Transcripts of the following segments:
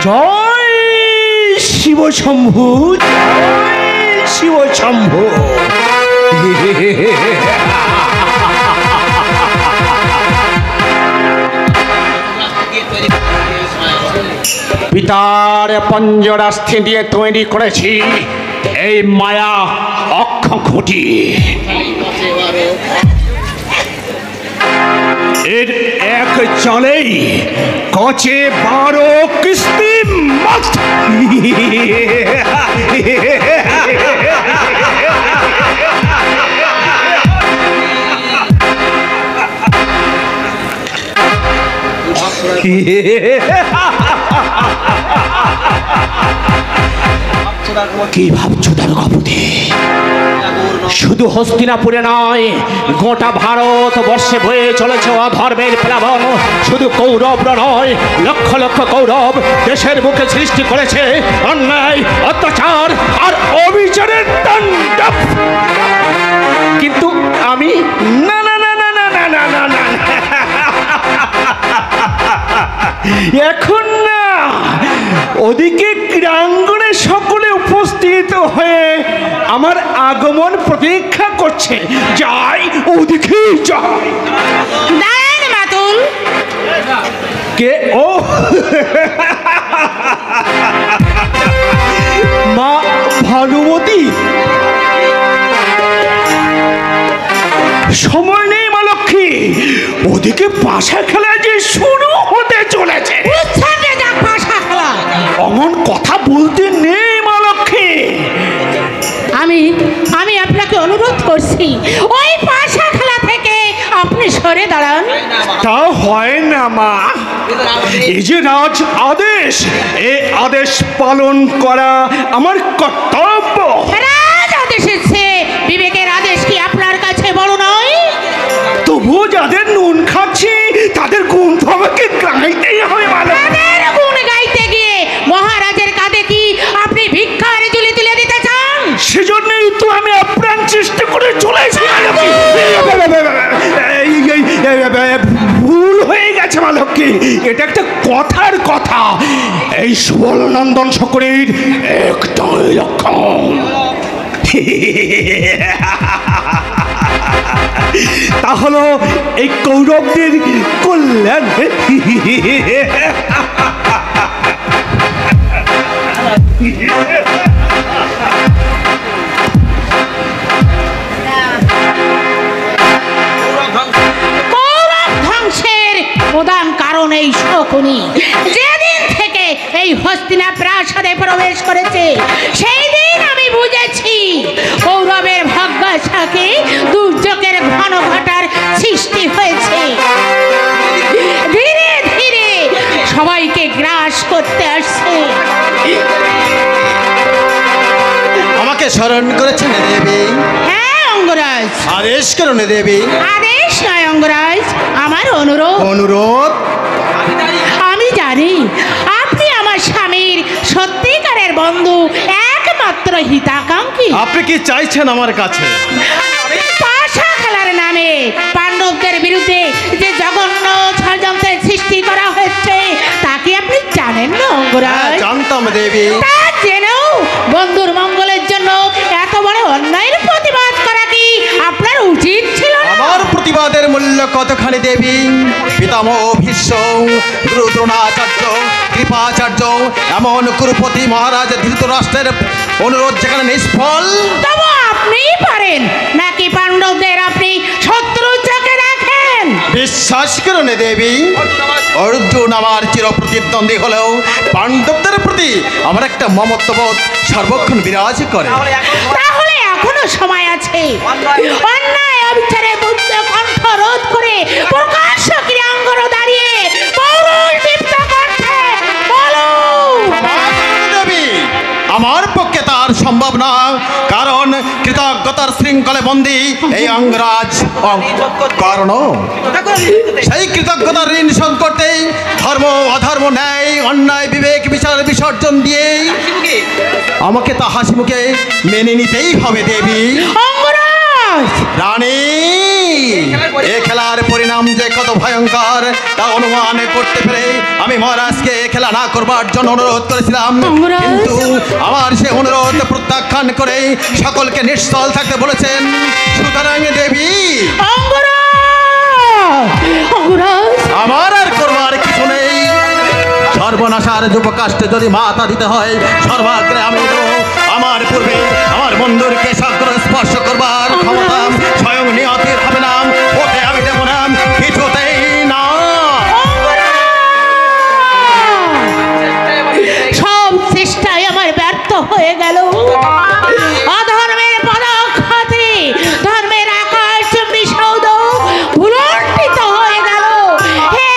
জয় শিব শম্ভু, শিব শম্ভু। পিতার পঞ্জরাস্থি দিয়ে তৈরি করেছি এই মায়া অক্ষ খুঁটি। এর এক চলেই কচে 12 কিস্তি মাছ। কি ভাবছো দারোগাপতি? শুধু হস্তিনাপুরে নয়, গোটা ভারত বর্ষে বয়ে চলেছে অধর্মের প্লাবন। শুধু কৌরব নয়, লক্ষ লক্ষ কৌরব দেশের বুকে সৃষ্টি করেছে অন্যায়, অত্যাচার আর অবিচারের তাণ্ডব। কিন্তু আমি না না না না না না না না না, এখন না। ওদিকে ক্রীড়াঙ্গনে সকলে উপস্থিত হয়ে আমার আগমন প্রতীক্ষা করছে। যাই, ওদিকে যাই। দাঁড়ান মাতুল। কে? ও মা ভানুমতি, সময় নেই মা লক্ষ্মী। ওদিকে পাশা খেলা যে শুরু হতে চলেছে। অমন কথা বলতে নেই মা লক্ষ্মী। আমি আপনাকে অনুরোধ করছি, ওই পাশা খেলা থেকে আপনি সরে দাঁড়ান। তা হয় না মা, এই যে রাজ আদেশ, এই আদেশ পালন করা আমার কর্তব্য। রাজ আদেশের চেয়ে বিবেকের আদেশ কি আপনার কাছে বড় নয়? তবু যাদের নুন খাচ্ছি তাদের গুণ তো আমাকে গাইতেই হয়। তাদের গুণ গাইতে গিয়ে মহারাজের কাঁধে কি আপনি ভিক্ষার ঝুলি তুলে দিতে চান? সেজন্যই তো আমি আপ্রাণ চেষ্টা করে চলেছি। ভুল হয়ে গেছে মা লক্ষ্মী, এটা একটা কথার কথা। এই সুবলনন্দন সকলের একটাই লক্ষণ, তা হলো এই কৌরবদের কল্যাণ। প্রধান কারণ এই শকুনি যেদিন থেকে এই হস্তিনা প্রাসাদে প্রবেশ করেছে, সেই দিন আমি বুঝেছি কৌরবের ভাগ্যশাকে দুর্যোগের ঘন ঘটার সৃষ্টি হয়েছে। ধীরে ধীরে সবাইকে গ্রাস করতে আসছে। আমাকে স্মরণ করেছেন দেবী? হ্যাঁ অঙ্গরাজ। আদেশ করুন দেবী। আদেশ নয় অঙ্গরাজ, আমার অনুরোধ। অনুরোধ? আমি জানি আপনি আমার স্বামীর সত্যিকারের বন্ধু, একমাত্র হিতাকাঙ্ক্ষী। আপনি কি চাইছেন আমার কাছে? পাশা খেলার নামে পাণ্ডবদের বিরুদ্ধে যে জঘন্য ষড়যন্ত্রের সৃষ্টি করা হচ্ছে তা কি আপনি জানেন না অঙ্গরাজ? জানতাম দেবী। তা জেনেও বন্ধুর মঙ্গলের জন্য এত বড় অন্যায়ের প্রতিবাদ করা কি আপনার উচিত ছিল না? আমার প্রতিবাদের মূল্য কতখানি দেবী? পিতামহ ভীষ্ম, দ্রোণাচার্য, কৃপাচার্য, এমন কুরুপতি মহারাজ ধৃতরাষ্ট্রের অনুরোধ যেখানে নিষ্ফল, তবু আপনি পারেন নাকি পাণ্ডবদের আপনি শত্রু চোখে দেখেন? বিশ্বাস করুন দেবী, অর্জুন আমার চির প্রতিদ্বন্দ্বী হলেও পাণ্ডবদের প্রতি আমার একটা মমত্ববোধ সর্বক্ষণ বিরাজ করে। তাহলে এখনো সময় আছে। অন্যায় অবিচারের বিরুদ্ধে কণ্ঠ রোধ করে প্রকাশ্য ক্রীড়াঙ্গনে দাঁড়িয়ে পৌরুষ দীপ্ত কণ্ঠে বলুন। দেবী, আমার পক্ষে তার সম্ভব না, কারণ কৃতজ্ঞতার শৃঙ্খলে বন্দী এই অঙ্গরাজ। কারণ সেই কৃতজ্ঞতার ঋণ শোধ করতে ধর্ম অধর্ম, ন্যায় অন্যায়, বিবেক বিচার বিসর্জন দিয়ে আমাকে তা হাসি মুখে মেনে নিতেই হবে দেবী। অঙ্গরাজ, রানী এ খেলার পরিণাম যে কত ভয়ঙ্কর তা অনুমান করতে পেরে আমি মহারাজকে এ খেলা না করবার জন্য অনুরোধ করেছিলাম, কিন্তু আমার সে অনুরোধ প্রত্যাখ্যান করে সকলকে নিশ্চল থাকতে বলেছেন। সুতরাং দেবী, আমার আর করবার কিছু নেই। সর্বনাশার যুবকাষ্টে যদি মাথা দিতে হয়, সর্বাগ্রে আমি দেব। আমার পূর্বে আমার বন্ধুরকে সাগ্র স্পর্শ করবার ক্ষমতা স্বয়ং নিয়তির হবে না, ওতে আমি দেব না, কিছুতেই না। সব চেষ্টায় আমার ব্যর্থ হয়ে গেল। অধর্মের পদক্ষেপে ধর্মের আকাশ বিশৌদ ভুলণ্ঠিত হয়ে গেল। হে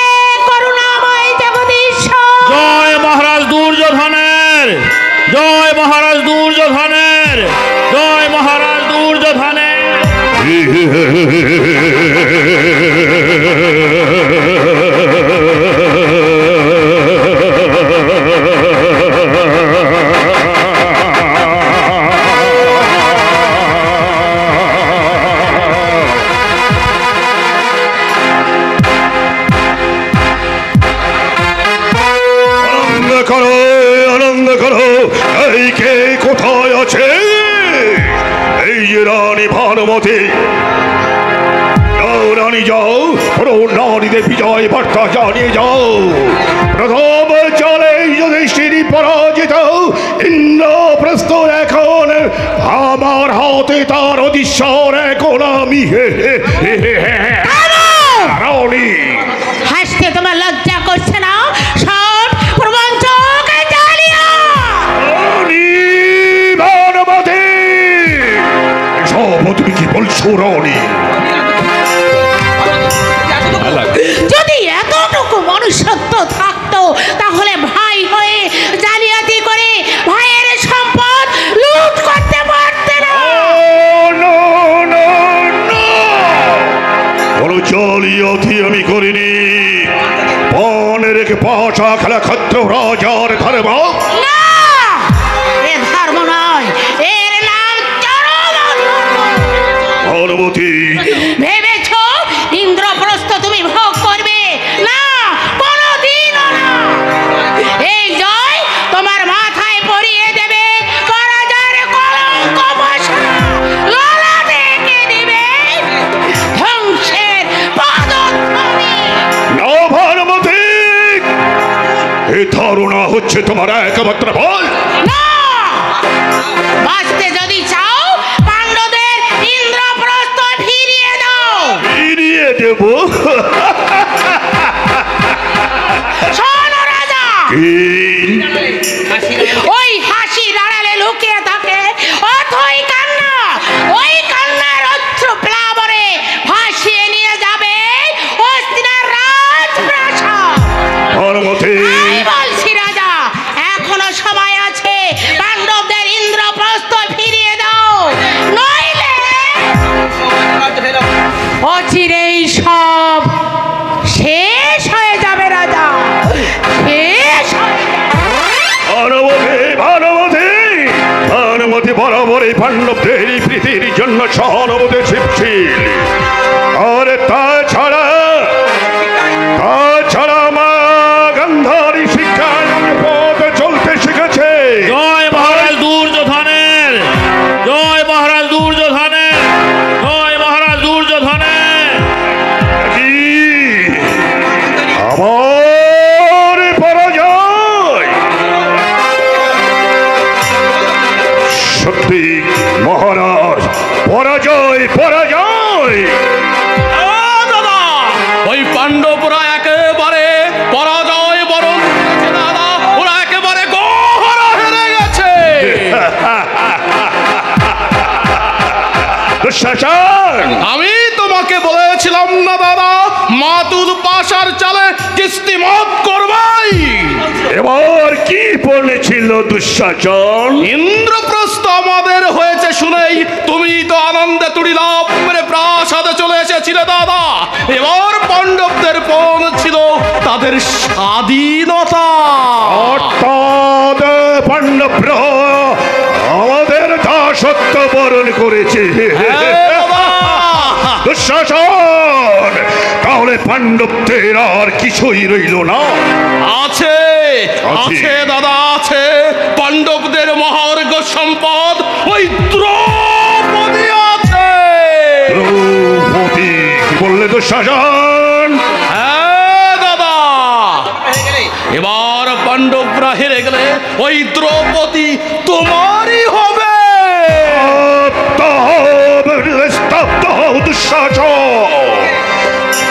করুণাময় জগদীশ্বর, জয় মহারাজ দুর্যোধনের, জয় মহারাজ দুর্যোধনের, জয় মহারাজ দুর্যোধনের। আনন্দ করো, এই কে কোথায় আছে? এই যে রানী ভানুমতি। যাও রানী, যাও, নারীদের বিজয় বার্তা জানিয়ে যাও। প্রথম চলে যুধিষ্ঠির পরাজিত, ইন্দ্রপ্রস্থ এখন আমার হাতে, তার অধীশ্বর এখন আমি। রানী, হাসতে তোমার লজ্জা করছে না? সব প্রবঞ্চকে জ্বালিয়ে ভানুমতি, সব তুমি কি বলছো রানী? যদি এতটুকু মনুষ্যত্ব থাকতো তাহলে ভাই হয়ে জালিয়াতি করে ভাইয়ের সম্পদ লুট করতে পারতে না। কোনো জালিয়াতি আমি করিনি। বনে রেখে পাশা খেলা ক্ষত্র রাজার ধর্ম না, এ ধর্ম নয়, এর নাম চরম অধর্ম। ভানুমতি, ভেবেছ ইন্দ্রপ্রস্থ তুমি ভোগ করবে? না, কোনোদিনও না। এই জয় তোমার মাথায় পরিয়ে দেবে পরাজয়ের কলঙ্ক বসরা, ললাটে এঁকে দিবে ধ্বংসের পদধ্বনি। না ভানুমতি, এই ধারণা হচ্ছে তোমার একমাত্র বল। না, বাঁচতে যদি চাও পাণ্ডবদের ইন্দ্রপ্রস্থ ফিরিয়ে দাও। ফিরিয়ে দেব? শোনো রাজা, কি? ওই হাসির আড়ালে লুকিয়ে থাকে অথই কান্না। ওই কান্নার অশ্রু প্লাবনে ভাসিয়ে নিয়ে যাবে হস্তিনার রাজপ্রাসাদ। ভানুমতি, আমি বলছি রাজা, এখনো সময় আছে, পাণ্ডবদের ইন্দ্রপ্রস্থ ফিরিয়ে দাও, নইলে অচিরেই সব শেষ হয়ে যাবে রাজা, শেষ হয়ে ভানুমতি বরাবর এই পাণ্ডবদের প্রীতির জন্য সহানুভূতি শিবশীল। আর তাছাড়া মা গান্ধারী শিক্ষায় পথ চলতে শিখেছে। জয় মহারাজ দুর্যোধনের, জয় মহারাজ দুর্যোধনের, জয় মহারাজ দুর্যোধনের। কি আমার পরাজয়? সত্যি মহারাজ, পরাজয় পরাজয়। দাদা, ওই পাণ্ডবরা একেবারে পরাজয় বরণ করেছে দাদা, ওরা একেবারে গহরা হেরে গেছে। দুঃশাসন, আমি তোমাকে বলেছিলাম না দাদা, মাতুল পাশার চালে কিস্তিমত করবাই। এবার কি বলেছিল দুঃশাসন? ইন্দ্রপ্রস্থ আমাদের হয়েছে শুনেই তুমি তো আনন্দে তুড়িলাম মেরে প্রাসাদে চলে এসেছিলে দাদা। এবার পাণ্ডবদের পণ ছিল তাদের স্বাধীনতা। অর্থাৎ পাণ্ডবরা আমাদের দাসত্ব বরণ করেছে। দুঃশাসন, তাহলে পাণ্ডবদের আর কিছুই রইল না। আছে আছে দাদা, আছে। পাণ্ডবদের মহার্ঘ সম্পদ ওই দ্রৌপদী আছে। দ্রৌপদী কি বললে দুঃশাসন? হ্যাঁ দাদা, এবার পাণ্ডবরা হেরে গেলে ওই দ্রৌপদী তোমারই হবে।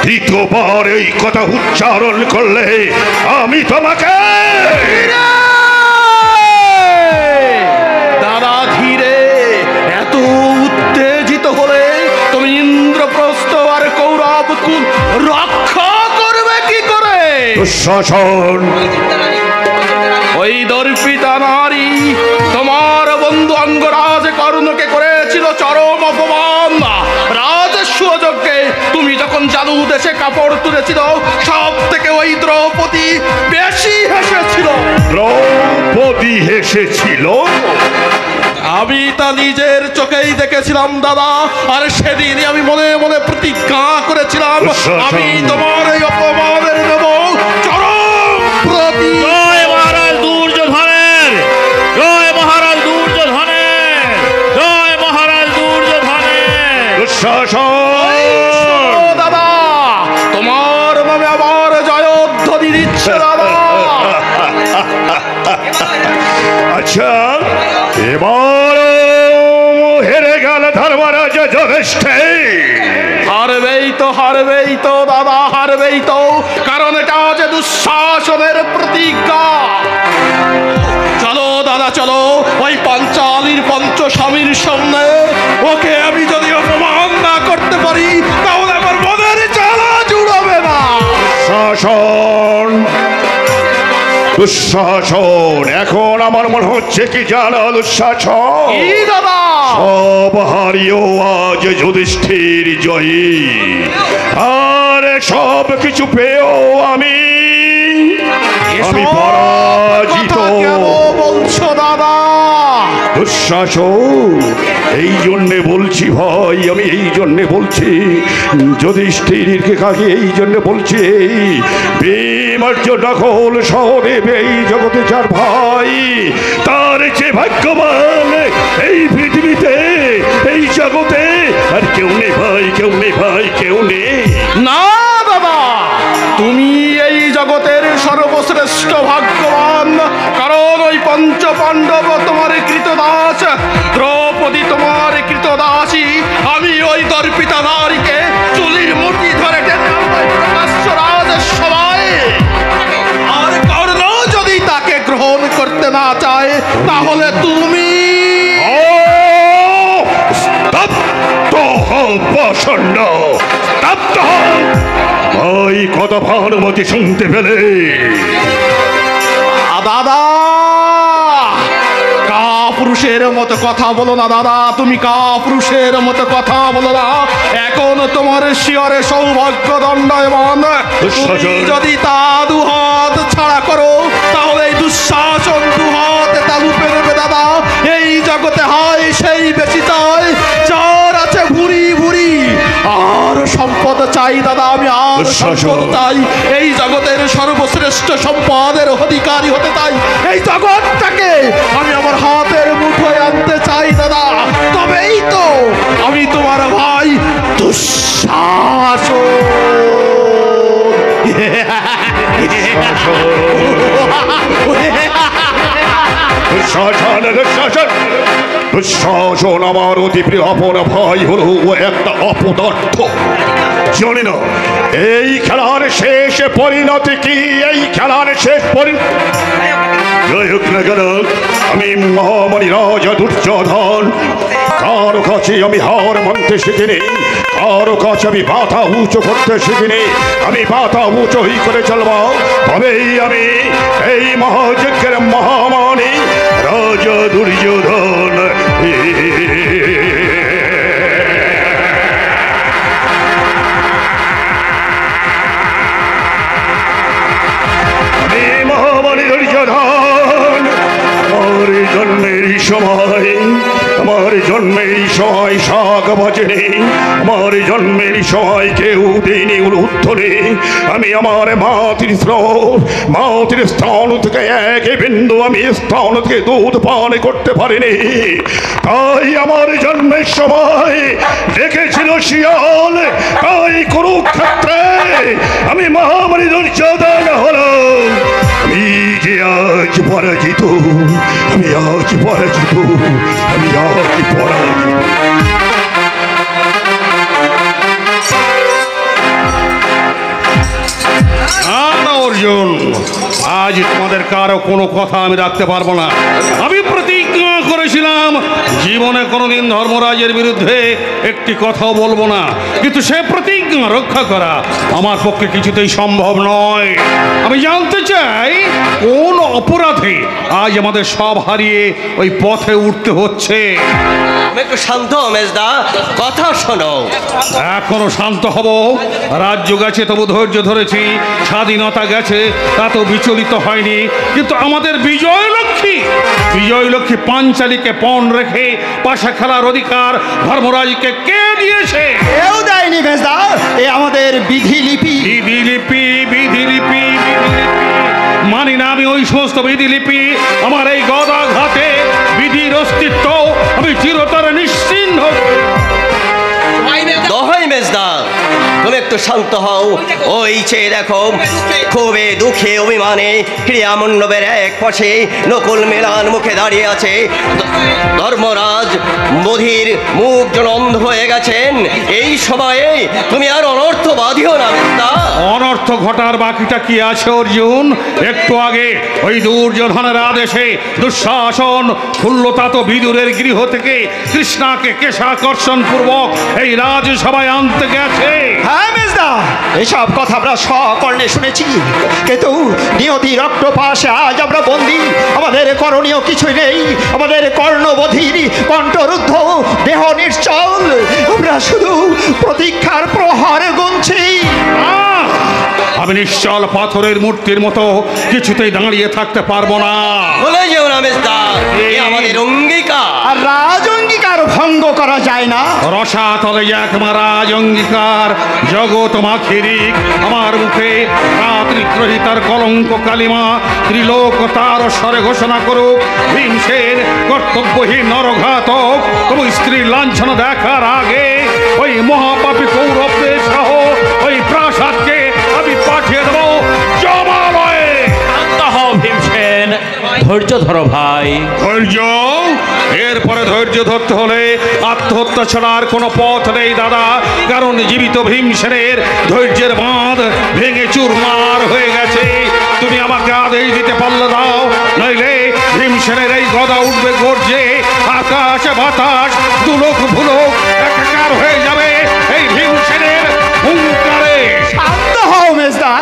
দ্বিতীয়বার এই কথা উচ্চারণ করলে আমি তোমাকে দাদা ধীরে। এত উত্তেজিত হলে তুমি ইন্দ্রপ্রস্থ আর কৌরব কুল রক্ষা করবে কি করে? দুঃশাসন, ওই দর্পিতা নারী তোমার বন্ধু অঙ্গরাজ কর্ণকে করেছিল চরম অপমান। রাজস্ব যজ্ঞে তুমি যখন জাদু দেশে কাপড় তুলেছিল, সব থেকে ওই দ্রৌপদী বেশি হেসেছিল। দ্রৌপদী হেসেছিল? আমি তা নিজের চোখেই দেখেছিলাম দাদা, আর সেদিনই আমি মনে মনে প্রতিজ্ঞা করেছিলাম আমি তোমার এই অপমানের দেব চরম প্রতি। জয় মহারাজ দুর্যোধনের, জয় মহারাজ দুর্যোধনের, জয় মহারাজ দুর্যোধনের। দুঃশাসন, দাদা তোমার নামে আবার জয়ধ্বনি দিচ্ছে দাদা। আচ্ছা, এবার হেরে গেল ধর্মরাজ যুধিষ্ঠির। হারবেই তো দাদা, হারবেই তো, কারণ এটা যে দুঃশাসনের প্রতিজ্ঞা। চলো দাদা চলো, ওই পাঞ্চালীর পঞ্চস্বামীর সামনে ওকে আমি যদি অপমান না করতে পারি, তাহলে আমার মনের জ্বালা জুড়াবে না। শাসন, দুঃশাসন, এখন আমার মনে হচ্ছে কি জানো দুঃশাসন? কি দাদা? সব হারিয়েও আজ যুধিষ্ঠির জয়ী, আর সব কিছু পেয়েও আমি পরাজিত। কথা কেন বলছো দাদা? দুঃশাসন, এই জন্যে বলছি ভাই, আমি এই জন্যে বলছি যুধিষ্ঠিরকে কাকে এই জন্যে বলছি, ভীমার্য নকল সহদেব এই জগতে যার ভাই, তার যে ভাগ্যবান এই পৃথিবীতে এই জগতে আর কেউ নেই ভাই, কেউ নেই ভাই, কেউ নেই। না দাদা, তুমি এই জগতের সর্বশ্রেষ্ঠ ভাগ্যবান, কারণ ওই পঞ্চ পাণ্ডব তোমার কৃতদাস, দ্রৌপদী তোমার কৃতদাসী। আমি ওই দর্পিতা নারীকে চুলির মুঠি ধরে প্রকাশ্য রাজসভায়, আর কর্ণ যদি তাকে গ্রহণ করতে না চায়, তাহলে তুমি প্রচন্ড স্তব্ধ ওই কত ভানুমতি শুনতে পেলে? দাদা কাপুরুষের মতো কথা বলো না দাদা, তুমি কাপুরুষের মতো কথা বলো না। এখন তোমার শিয়রে সৌভাগ্য দণ্ডায়মান। তুমি যদি তা দুহাত ছাড়া করো, তাহলে এই দুঃশাসন দুহাতে তালু পেরোবে দাদা। এই জগতে হয় সেই বেশি চাই যার আছে ভুরি ভুরি, আর সম্পদ চাই দাদা, আমি আর সম্পদ চাই। এই জগতের সর্বশ্রেষ্ঠ সম্পদের অধিকারী হতে চাই। এই জগৎটাকে আমি আমার হাতের মুঠোয় আনতে চাই দাদা, তবেই তো আমি তোমার ভাই দুঃশাসন। দুঃশাসন আমার অতি প্রিয় আপন ভাই হলো একটা অপদার্থ। জানি না এই খেলার শেষ পরিণতি কি, এই খেলার শেষ পরিণতি যাই হোক না কেন, আমি মহামারী রাজা দুর্যোধন কারো কাছে আমি হার মানতে শিখিনি, কারো কাছে আমি মাথা উঁচু করতে শিখিনি। আমি মাথা উঁচুই করে চলব, তবেই আমি এই মহাযজ্ঞের মহামানী রাজা দুর্যোধন। আমি মহামানী দুর্যোধন, আমার জন্মের সময় আমার জন্মের সময় শাক বাজেনি, আমার জন্মের সময় কেউ দিনই উত্তরে আমি আমার মাতৃ স্থান থেকে এক বিন্দু আমি স্থান থেকে দুধ পান করতে পারিনি। তাই আমার জন্মের সময় দেখেছিল শিয়াল, তাই কুরুক্ষেত্রে আমি মহামারী দুর্যোধন হলো। আমি যে আজ পরাজিত, আমি আজ পরাজিত, আমি আজ পরাজিত। অর্জুন, আজ তোমাদের কারো কোনো কথা আমি রাখতে পারবো না। আমি প্রতিজ্ঞা করেছিলাম জীবনে কোনোদিন ধর্মরাজের বিরুদ্ধে একটি কথাও বলবো না, কিন্তু সে প্রতিজ্ঞা রক্ষা করা আমার পক্ষে কিছুতেই সম্ভব নয়। আমি জানতে চাই কোন অপরাধে আজ আমাদের সব হারিয়ে ওই পথে উঠতে হচ্ছে। একটু শান্ত হও মেজদা, কথা শোনো। এখনো শান্ত হব? রাজ্য গেছে তবু ধৈর্য ধরেছি, স্বাধীনতা গেছে তা তো বিচলিত হয়নি, কিন্তু আমাদের বিজয় লক্ষ্মী পাঞ্চালীকে পণ রেখে পাশা খেলার অধিকার ধর্মরাজকে কে দিয়েছে? কেউ দেয়নি মেজদা, এ আমাদের বিধিলিপি। বিধিলিপি মানি না আমি ওই সমস্ত বিধিলিপি। আমার এই গদাঘাতে বিধির অস্তিত্ব আমি চিরতরে নিশ্চিহ্ন। দহাই মেজদা, তুমি একটু শান্ত হও। ওই চেয়ে দেখো, খুবই দুঃখে অভিমানে ক্রিয়ামণ্ডপের এক পাশে নকুল মেলান মুখে দাঁড়িয়ে আছে। ধর্মরাজ বধির মুখ যেন অন্ধ হয়ে গেছেন। এই সময়ে তুমি আর অনর্থ বাঁধিও না মেজদা। অনর্থ ঘটার বাকিটা কি আছে অর্জুন? একটু আগে ওই দুর্যোধনের আদেশে দুঃশাসন খুল্লতা তো বিদুরের গৃহ থেকে কৃষ্ণাকে কেশাকর্ষণ পূর্বক এই রাজসভায় আনতে গেছে। হ্যাঁ মেজদা, এসব কথা আমরা সকর্ণে শুনেছি, কিন্তু নিয়তি রক্তপাশে আজ আমরা বন্দী। আমাদের করণীয় কিছুই নেই, আমাদের কর্ণবধির কণ্ঠরুদ্ধ, দেহ নিশ্চল। আমরা শুধু প্রতীক্ষার প্রহার গুনছি। আমি নিশ্চল পাথরের মূর্তির মতো কিছুতেই দাঁড়িয়ে থাকতে পারবো না। ভুলে যেও না মেজদা, এ আমাদের অঙ্গীকার। আর রাজ অঙ্গীকার ভঙ্গ করা যায় না। রসাতলে এক মহারাজ অঙ্গীকার জগৎ মাখিরিক আমার মুখে রাত্রিগ্রহিতার কলঙ্ক কালিমা ত্রিলোক তার স্বরে ঘোষণা করুক। ভীমসেন কর্তব্যহীন নরঘাতক, তবু স্ত্রী লাঞ্ছনা দেখার আগে ওই মহাপাপী কৌরবদের সহ ওই প্রাসাদকে আমি পাঠিয়ে দেবো জমালয়ে। শান্ত হও ভীমসেন, ধৈর্য ধরো ভাই। ধৈর্য? এরপরে ধৈর্য ধরতে হলে আত্মহত্যা ছাড়া আর কোনো পথ নেই দাদা, কারণ জীবিত ভীমসেনের ধৈর্যের বাঁধ ভেঙে চুরমার হয়ে গেছে। তুমি আমাকে আদেশ দিতে পারলে দাও, নইলে ভীমসেনের এই গদা উঠবে গর্জে, আকাশে বাতাস দুলোক ভুলোক একাকার হয়ে যাবে এই ভীমসেনের হুঙ্কারে। শান্ত হও মেজদা,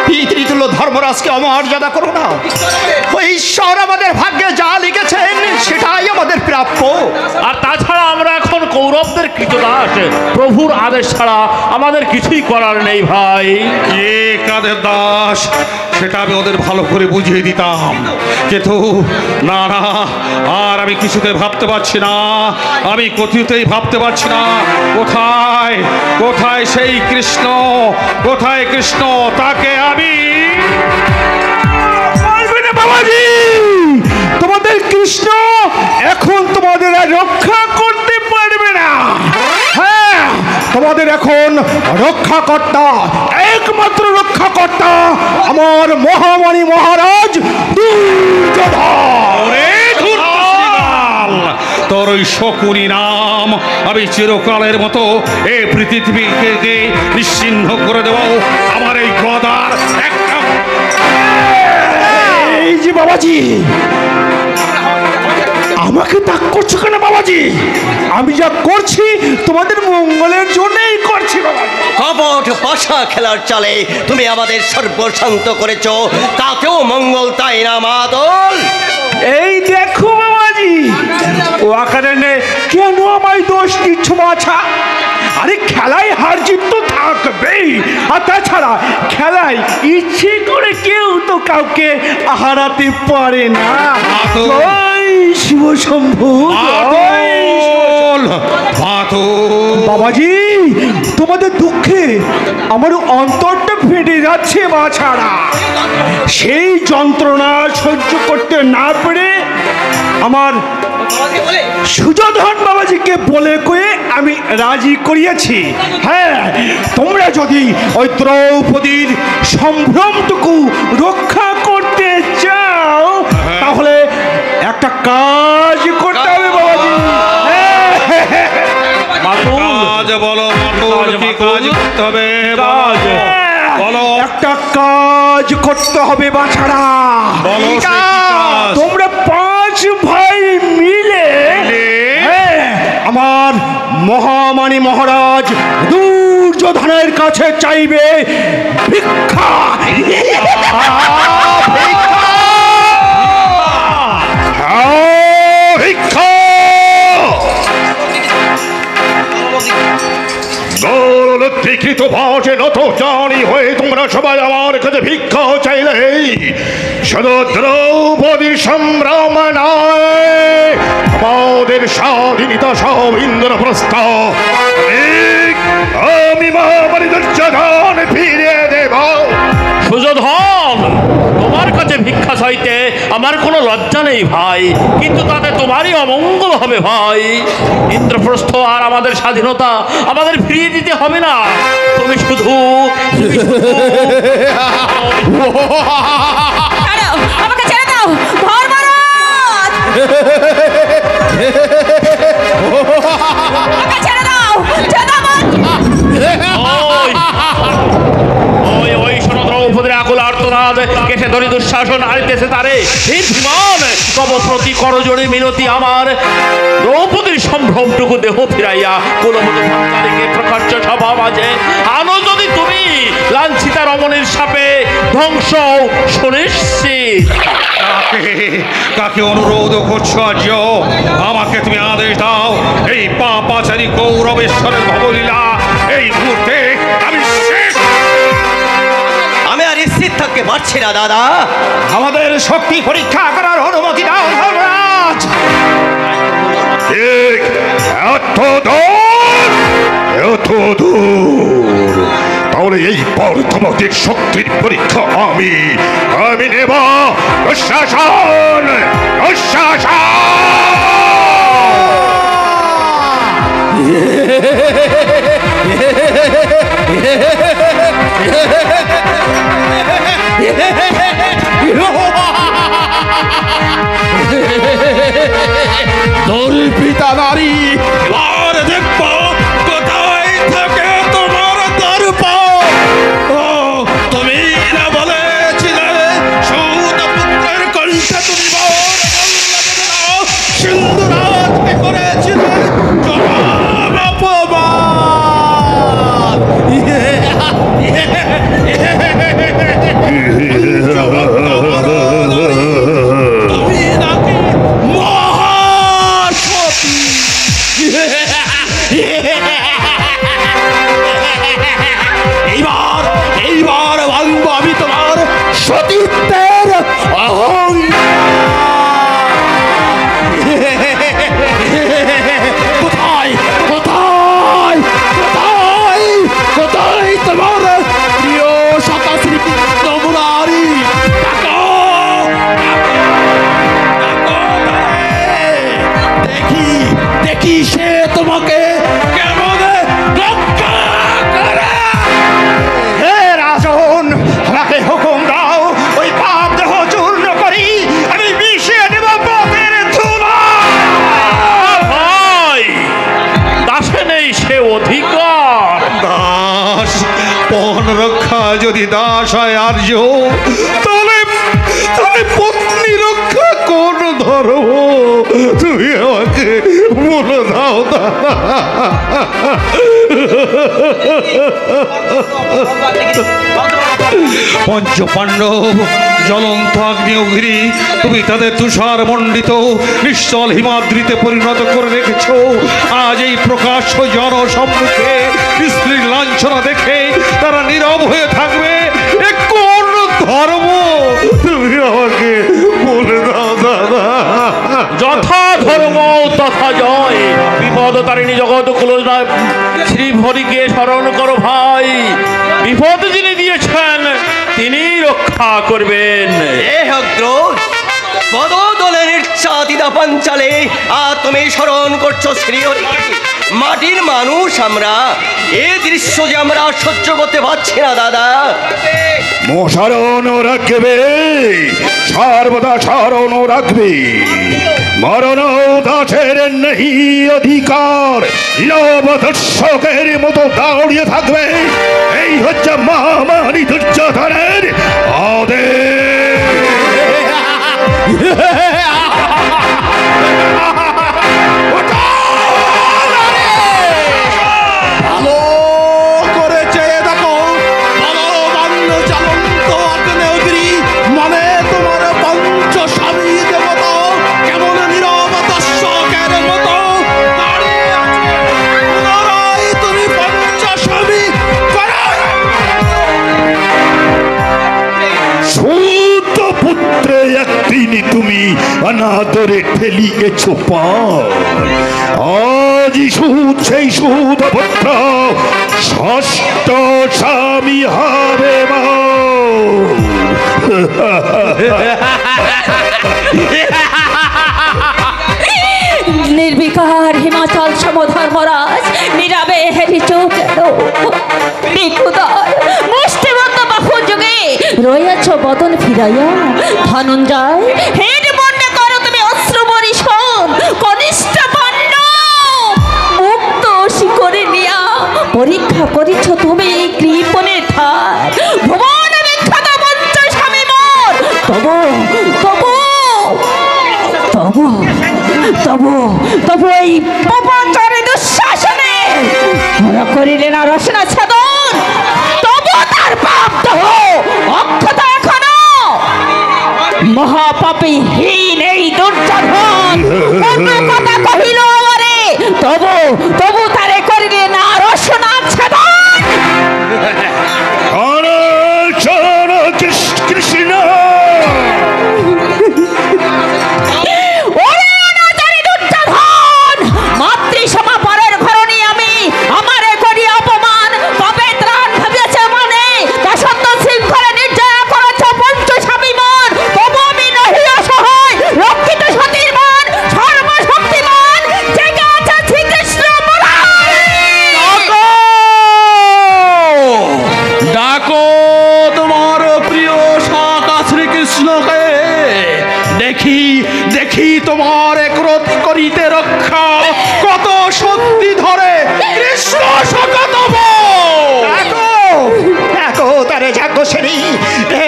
পিতৃতুল্য ধর্মরাজকে অমর্যাদা করো না। ওই ঈশ্বর আমাদের ভাগ্যে যা লিখেছেন সেটাই আমাদের প্রাপ্য। আর তাছাড়া আমরা এখন কৌরবদের কৃতদাস, প্রভুর আদেশ ছাড়া আমাদের কিছুই করার নেই ভাই। কে কাদের দাস সেটা আমি ওদের ভালো করে বুঝিয়ে দিতাম, কিন্তু না না, আর আমি কিছুতে ভাবতে পারছি না, আমি কিছুতেই ভাবতে পারছি না। কোথায় কোথায় সেই কৃষ্ণ, কোথায় কৃষ্ণ? তাকে আমি বাবাজি, তোমাদের কৃষ্ণ এখন তোমাদের আর রক্ষা করতে পারবে না। হ্যাঁ, তোমাদের এখন রক্ষাকর্তা, একমাত্র রক্ষাকর্তা আমার মহামণি মহারাজ দুর্যোধন। তোর ওই শকুনি নাম আমি চিরকালের মতো এই পৃথিবীকে নিশ্চিহ্ন করে দেব আমার এই গদার একটা। এই যে বাবাজি, আমাকে তাক করছো কেন বাবাজি? আমি যা করছি তোমাদের মঙ্গলের জন্যই করছি বাবাজি। কপট পাশা খেলার চালে তুমি আমাদের সর্বশান্ত করেছো, তাতেও মঙ্গল তাই না মাদল? এই দেখো বাবাজি, ও আকারে কেন আমায় দোষ দিচ্ছ বাছা? আরে খেলায় হার জিত তো থাকবেই, আর তাছাড়া খেলায় ইচ্ছে করে কেউ তো কাউকে হারাতে পারে না। ওই শিব শম্ভু, বাবাজি তোমাদের দুঃখে আমার অন্তরটা ফেটে যাচ্ছে বাছাড়া। সেই যন্ত্রণা সহ্য করতে না পেরে আমার সুযোধন বাবাজিকে বলে কয়ে আমি রাজি করিয়েছি। হ্যাঁ, তোমরা যদি ওই দ্রৌপদীর সম্ভ্রমটুকু রক্ষা করতে চাও তাহলে একটা কাজ করতে হবে বাবাজি। কাজ বলো, কি কাজ করতে হবে? বলো। একটা কাজ করতে হবে বাছাড়া। তোমরা 5 ভাই মিলে আমার মহামানী মহারাজ দুর্যোধনের কাছে চাইবে ভিক্ষা। গৌরলক্ষিত ভাষে নত জানি হয়ে তোমরা সবাই আমার কাছে ভিক্ষা চাইলে শুধু দ্রৌপদী সংগ্রাম নয়, আমাদের স্বাধীনতা সব ইন্দ্রপ্রস্থ আমি মহামানী দুর্যোধন ফিরিয়ে দেব। সুযোধন, তোমার কাছে ভিক্ষা চাইতে আমার কোনো লজ্জা নেই ভাই, কিন্তু তাতে তোমারই অমঙ্গল হবে ভাই। ইন্দ্রপ্রস্থ আর আমাদের স্বাধীনতা আমাদের ফিরিয়ে দিতে হবে না। তুমি শুধু আমাকে ছেড়ে দাও ধর্মরাজ, আমাকে ছেড়ে দাও। ওই শোনো দ্রৌপদীর আকুল আর্তনাদ, কেসে ধরি দুঃশাসন আইতেছে তারে। ভীষ্মান তব প্রতি করজোড়ে মিনতি আমার, দ্রৌপদীর সম্ভ্রমটুকু দেহ ফিরাইয়া কুলবধূ ভান্ডারীকে প্রকাশ্য সভা মাঝে আনো যদি তুমি লাঞ্ছিতা রমণীর সাপে ধ্বংস সুনিশ্চিত। কাকে অনুরোধ করছো আজ? আমাকে তুমি আদেশ দাও। এই পাপাচারী কৌরবেশ্বরের ভবলীলা এই মুহূর্তে আমি শেষ। আমি আর স্থির থাকতে পারছি না দাদা। আমাদের শক্তি পরীক্ষা করার অনুমতি দাও ধর্মরাজ। এত দূর, তাহলে এই পর তোমাদের শক্তির পরীক্ষা আমি নেব। দুঃশাসন, পিতা নারী, এবার দেখব কোথায় থাকে তোমার দর্প। তুমি না বলেছিলে সৌদ পুত্রের কণ্ঠে তুমি সিন্ধুরাজকে করেছিলে জবাব অপমান। তুমি নাকি মহাসতী। এইবার ভাঙব আমি তোমার সতীত্বের কোথায় কোথায় কোথায় কোথায় তোমার প্রিয় শতাশ্রী পুত্র মুরারি? দেখি সে তোমাকে কেমন রক্ষা করে। হে রাজন, আমাকে হুকুম দাও, ওই পাপ দেহ চূর্ণ করি আমি মিশিয়ে দেব পথের ধুলা। ভাই, দাসে নেই সে অধিকার। দাস পণ রক্ষা যদি দাস হয় আর্য, তাহলে পত্নী রক্ষা কোন ধর্ম? তুমি আমাকে বলে দাও দাদা। পঞ্চ পাণ্ডব জ্বলন্ত আগ্নেয়গিরি, তুমি তাদের তুষার মণ্ডিত নিশ্চল হিমাদ্রিতে পরিণত করে রেখেছ। আজ এই প্রকাশ্য জনসম্মুখে স্ত্রীর লাঞ্ছনা দেখে তারা নীরব হয়ে থাকবে। এ কোন ধর্ম? তুমি আমাকে বলে দাও দাদা। যথা ধর্ম তথা জয়। বিপদ তারিণী জগৎ কুল শ্রী হরিকে স্মরণ করো ভাই। বিপদ যিনি দিয়েছেন তিনি রক্ষা করবেন। পদদলে নির্যাতিতা পাঞ্চালে আর তুমি স্মরণ করছো শ্রীহরিকে। মাটির মানুষ আমরা, এই দৃশ্য যে আমরা সহ্য করতে পারছি না দাদা। স্মরণ রাখবে, সর্বদা স্মরণ রাখবে। মরণ দাসের নেই অধিকার, দর্শকের মতো দাঁড়িয়ে থাকবে। এই হচ্ছে মহামারী দুর্যোধনের আদেশ। ভালো করে চেয়ে দেখো, বলবান্য জ্বলন্ত আগ্নেয়গিরি মানে তোমার পঞ্চস্বামী দেবতা কেমন নীরব দর্শকের মতো দাঁড়িয়ে আছে। পুনরায় তুমি পঞ্চস্বামী শুদ্ধ পুত্রে একদিন তুমি অনাদরে ঠেলিয়েছ পার। আজ সুদ সেই সুদ পুত্র ষষ্ঠ স্বামী হবে মা। নির্বিকার হিমাচল সমধর্মরাজ নীরবে হেরিছ কেন? বিকুদার মুষ্টিবদ্ধ বাহু যুগে রয়েছ বদন ফিরাইয়া। ধনঞ্জয় হেড মনে করো তুমি অস্ত্র বরিশন। কনিষ্ঠ পাণ্ড মুক্ত শিকরে নিয়া পরীক্ষা করিছ তুমি কৃপণের ধার। ভুবন বিখ্যাত মঞ্চ স্বামী মোর। তবু তবু তবু তবু তবু এই পপঞ্চরে দুঃশাসনে ওরা করিলে না রসনা ছেদন। তবু তার পাপ দেহ অক্ষত এখনো। মহাপাপী হীন এই দুর্যোধন কত কথা কহিল আমারে। তবু তবু তারে করিলে না রসনা ছেদন। কৃষ্ণ মাতৃসভা পরের ঘরণী আমি আমারে করি অপমান। পাপে ত্রাণ ভাবিয়াছে মনে তা সত্য শৃঙ্খলে নির্জয়া করেছ পঞ্চস্বামী মন। তবু আমি নহি অসহায় রক্ষিত সতীর মান। সর্বশক্তিমান জেগে আছে শ্রীকৃষ্ণ ডাকো তোমার প্রিয় শাখা শ্রীকৃষ্ণকে। দেখি দেখি তোমার ক্রোধ করিতে রক্ষা কত শক্তি ধরে কৃষ্ণ শকতব। দেখো তারে যাজ্ঞসেনী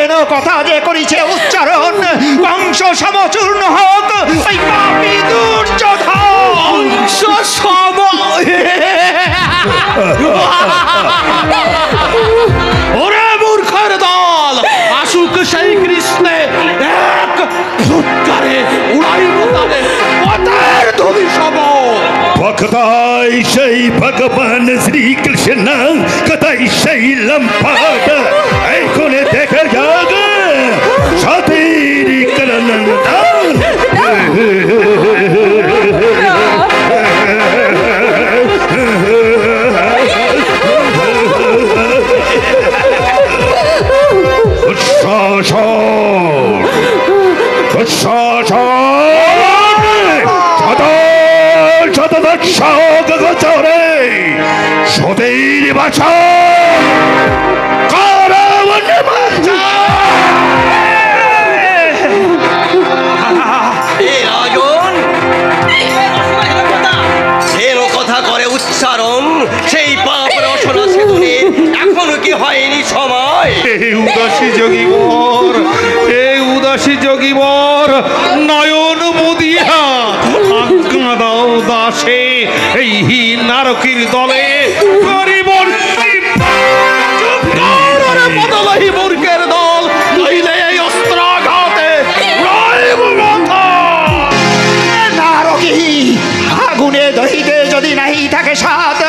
এন কথা যে করিছে উচ্চারণ। বংশ সমচূর্ণ হোক ওই পাপী দুর্যোধন। ওরে মূর্খের দল, আসুক সেই কৃষ্ণে এক ফুৎকারে উড়াইব তাদের পথের ধূলি সব। ভক্তাই সেই ভগবান শ্রীকৃষ্ণ কতাই সেই লম্পট এই কোনে দেখে যাগ সতীর করনন্দন। গোচরে সতীর বাছা কথা করে উচ্চারণ সেই পাপ রসনা সেতুনে এখনো কি হয়নি সময়? উদাসী যোগীবর, এই উদাসী যোগীবর নয়ন মুদিয়া আজ্ঞা দাও দাসে এই নারকীর দলে পরিবর্তী বদলহি মূর্খের দল নইলে এই অস্ত্রাঘাতে নারকী আগুনে দহিতে যদি নাহি থাকে সাত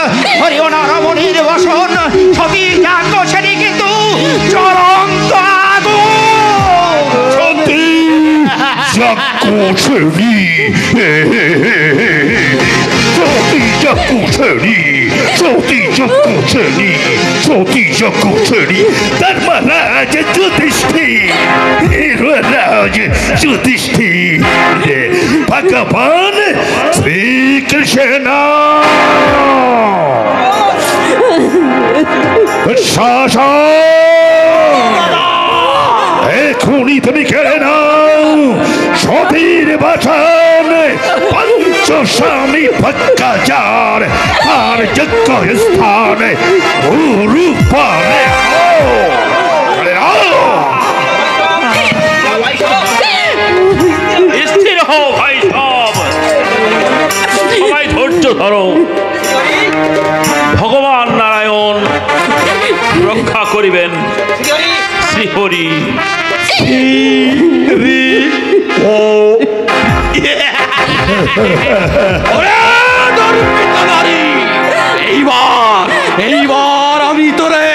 হরিওনা রমণীর বসন সতীর যাজ্ঞসেনী কিন্তু চরন্ত আগুন। 故事里，走地下故事里，走地下故事里，走地下故事里，Dharmaraja Yudhishthir, Raja Yudhishthir, Bhagavan Sri Krishna. Shasha, এখনই তুমি কেড়ে নাও সতীর বাসন পঞ্চস্বামী ভক্কাচার আর যজ্ঞ স্থানে রূপানে স্থির হও ভাই সব, সবাই ধৈর্য ধরো। ভগবান নারায়ণ রক্ষা করিবেন। শ্রীহরি এইবার আমি তোরে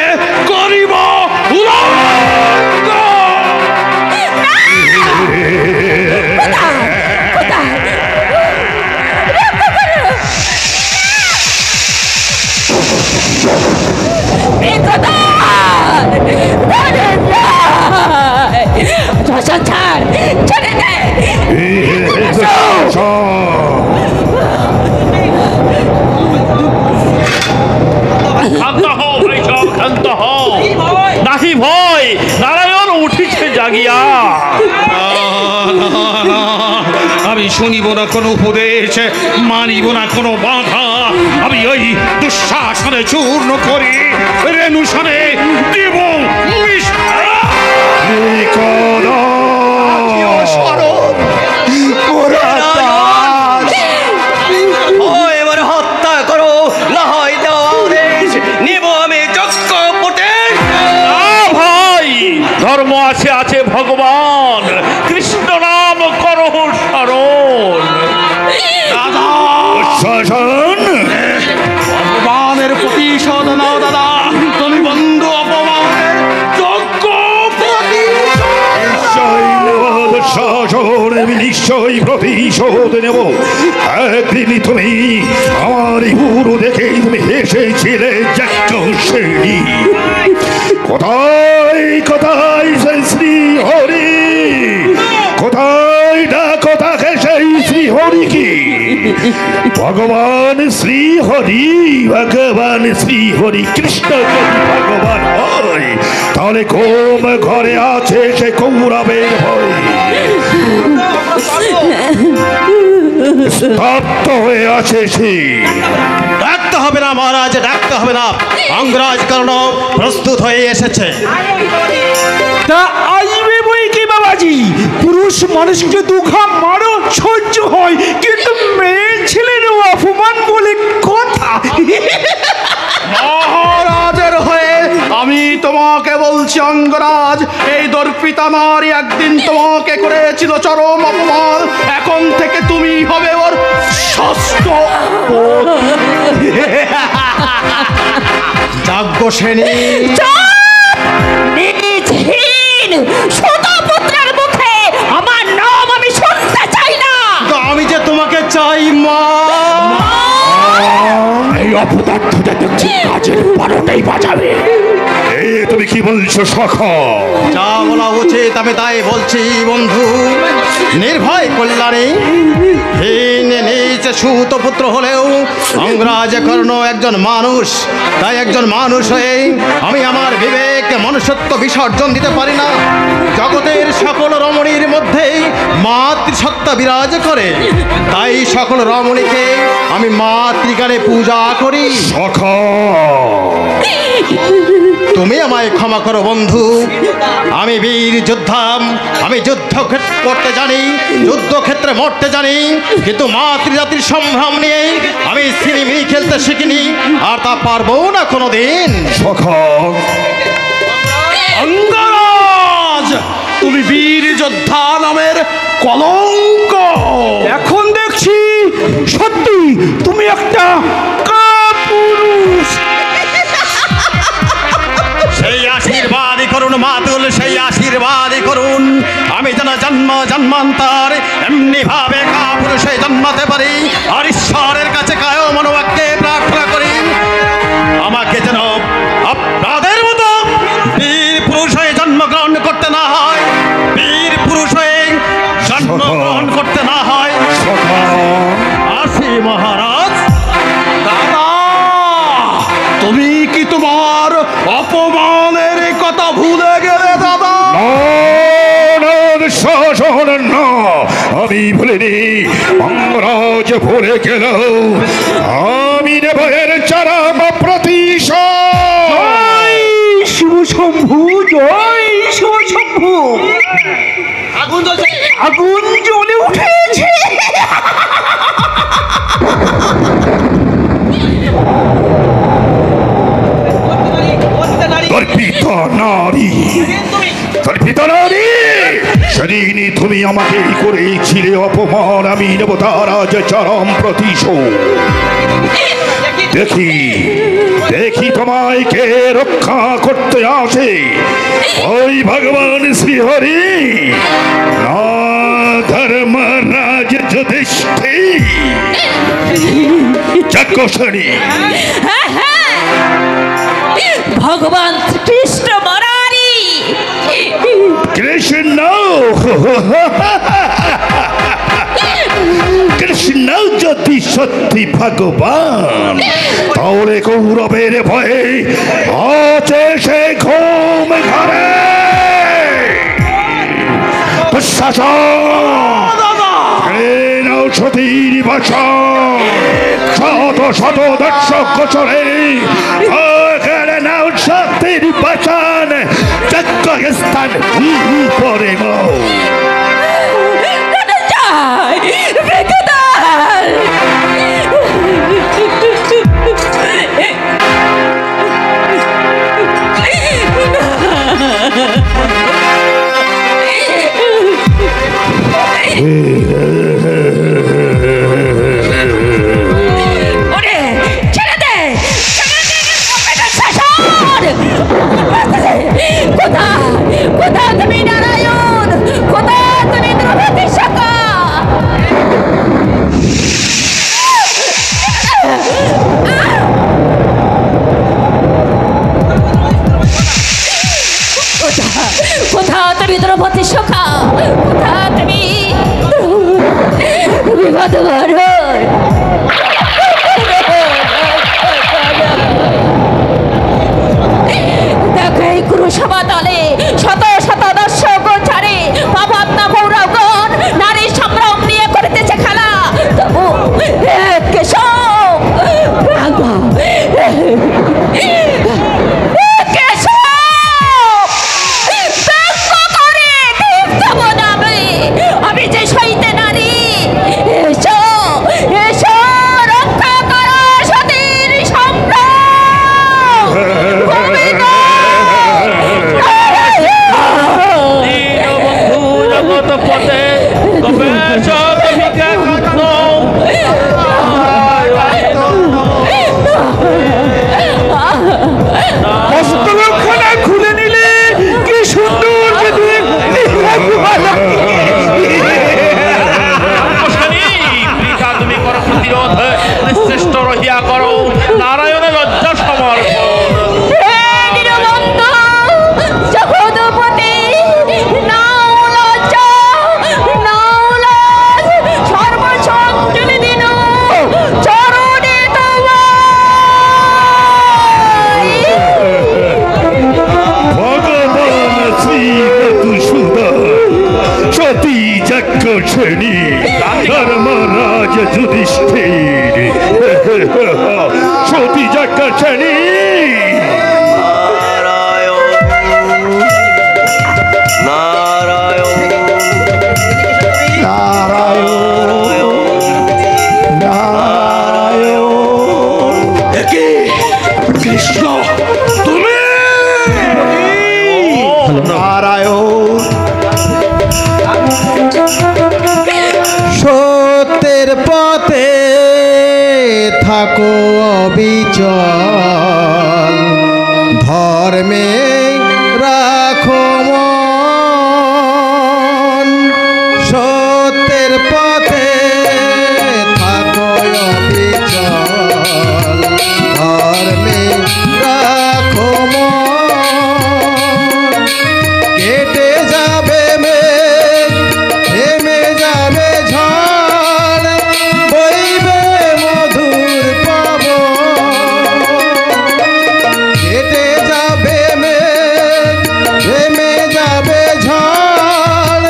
করিব ছেড়ে দে। শান্ত হও ভাই সব, শান্ত হও। নাহি ভয়, নারায়ণ উঠিছে জাগিয়া। আমি শুনিব না কোনো উপদেশ, মানিব না কোনো বাধা। আমি ওই দুঃশাসনে চূর্ণ করি, রেণুসনে দিব এবার হত্যা করো, না হয় দেওয়া আদেশ নিব আমি যজ্ঞ পুটে। ভাই ধর্ম আছে আছে ভগবান, কৃষ্ণ নাম করো স্মরণ। দাদা শাসন অপমানের প্রতিশোধ নাও দাদা, তুমি বন্ধু অপমানের যোগ্য শাসন আমি নিশ্চয়ই প্রতিশোধ নেব। একদিনই তুমি আমার গুরু দেখে তুমি হেসেছিলে যজ্ঞ শ্রেণী। কোথায় কোথায় সেই শ্রী হরি, কোথায় ডাকো তাকে সেই শ্রী হরি কি? ভগবান শ্রী হরি, ভগবান শ্রী হরি কৃষ্ণ যদি ভগবান হয়, তাহলে কোন ঘরে আছে সে কৌরবের ভয়? স্তব্ধ হয়ে আছে সে। ডাকতে হবে না মহারাজ, ডাকতে হবে না। অঙ্গরাজ কর্ণ প্রস্তুত হয়ে এসেছে। তা আসবে বই কি বাবাজি? পুরুষ মানুষকে দুঃখ মারো সহ্য হয়, কিন্তু মেয়ে ছেলের অপমান বলে কথা। মহারাজের হয়ে আমি তোমাকে বলছি অঙ্গরাজ, এই দর্পিতা নারী একদিন তোমাকে করেছিল চরম অপমান, এখন থেকে তুমি হবে ওর ষষ্ঠ যাজ্ঞ শ্রেণী নিজহীন সুতপুত্রের মুখে আমার নাম আমি শুনতে চাই না। আমি যে তোমাকে চাই মা। এই অপদার্থটা দেখছি কাজের 12টাই বাজাবে। তুমি কি বলছো সখা? যা বলা উচিত আমি তাই বলছি বন্ধু। নির্ভয় কল্যাণী হীন নিজ সুতপুত্র হলেও অঙ্গরাজ কর্ণ একজন মানুষ, তাই একজন মানুষ হয়ে আমি আমার বিবেক মনুষ্যত্ব বিসর্জন দিতে পারি না। জগতের সকল রমণীর মধ্যে মাতৃসত্তা বিরাজ করে, তাই সকল রমণীকে আমি মাতৃকারে পূজা করি। সখা তুমি আমায় ক্ষমা করো বন্ধু। আমি বীর যোদ্ধা, আমি যুদ্ধ করতে জানি, যুদ্ধক্ষেত্রে মরতে জানি, কিন্তু মাতৃজাতির সম্ভ্রম নিয়ে আমি সিনেমি খেলতে শিখিনি, আর তা পারবো না কোনোদিন। সখা অঙ্গরাজ, তুমি বীর যোদ্ধা নামের কলঙ্ক। এখন দেখছি সত্যি তুমি একটা কাপুরুষ। সেই আশীর্বাদই করুন মাতুল, সেই আশীর্বাদই করুন। আমি যেন জন্ম জন্মান্তর এমনি ভাবে কাপুরুষে জন্মাতে পারি। আর ঈশ্বরের কাছে কায় মনোবাক্যে প্রার্থনা করি আমাকে যেন আপনাদের মতো বীর পুরুষ হয়ে জন্মগ্রহণ করতে না হয়, বীর পুরুষ হয়ে জন্মগ্রহণ করতে না হয়। আসি মহারাজ। দাদা, তুমি কি তোমার অপমানের কথা ভুলে গেলে দাদা? শাসন না, আমি ভুলিনি, অঙ্গরাজ ভুলে গেল। আমি নেব এর চরম প্রতিশোধ। শিব শম্ভু, জয় শিব শম্ভু। আগুন জ্বলে উঠেছে। তোর পিতা নারী, তোর পিতা নারী, সেদিনই তুমি আমাকে করেছিলে অপমান, আমি নেব তার আজ চরম প্রতিশোধ। দেখি দেখি তোমায় কে রক্ষা করতে আসে, ওই ভগবান শ্রীহরি না ধর্মরাজ যুধিষ্ঠির যজ্ঞশ্রেণী। ভগবান কৃষ্ণ মরারি। কৃষ্ণ কৃষ্ণ যদি সত্যি ভগবান, তাহলে কৌরবের ভয়ে আছে সে ঘুম ঘরে। সতীর বাসন শত শত দর্শক গোচরে নাও সতীর বাসন যজ্ঞ স্থান পরে কোথা তুমি নারায়ণ, কোথা তুমি দ্রৌপদী শাখা? কোথা তুমি দ্রৌপদী শাখা? কোথা তুমি বিবাদ দেখো এই কুরুসভা দলে শত শত দর্শক ছাড়ে পাপাত্মা কৌরবগণ নারী সম্ভ্রম নিয়ে করিতেছে খেলা। তবু কেশব আমি যে সইতে নারী, এসো এসো রক্ষা করো সতীর সম্ভ্রম। জগত পথে খুলে নিলে কি সুন্দর তুমি করো প্রতিরোধ, নিশ্চেষ্ট রহিয়া করো নারায়ণের লজ্জা সমর্পণ। শ্রেণী ধর্মরাজ যুধিষ্ঠির সতী যজ্ঞ শ্রেণী। কৃষ্ণ তুমি নারায়ণ, সত্যের পথে থাকো অবিচল, ধর্মে রাখো মন, সত্যের পথে থাকো অবিচল, ধর্মে রাখো মন। কেটে যাবে মেঘ, থেমে যাবে ঝড়, বইবে মধুর পবন। কেটে যাবে মেঘ, থেমে যাবে ঝড়,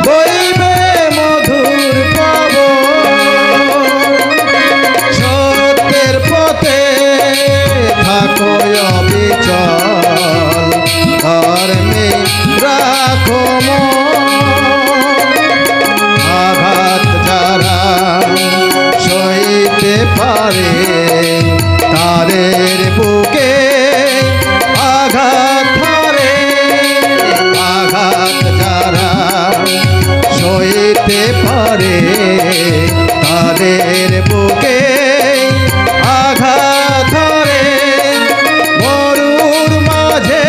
বইবে মধুর পবন। সত্যের পথে থাকো অবিচল, ধর্মে রাখো মন। আঘাত যারা সইতে পারে তাদের বুকে আঘাত ধরে। আঘাত যারা সইতে পারে তাদের বুকে আঘাত ধরে। মরুর মাঝে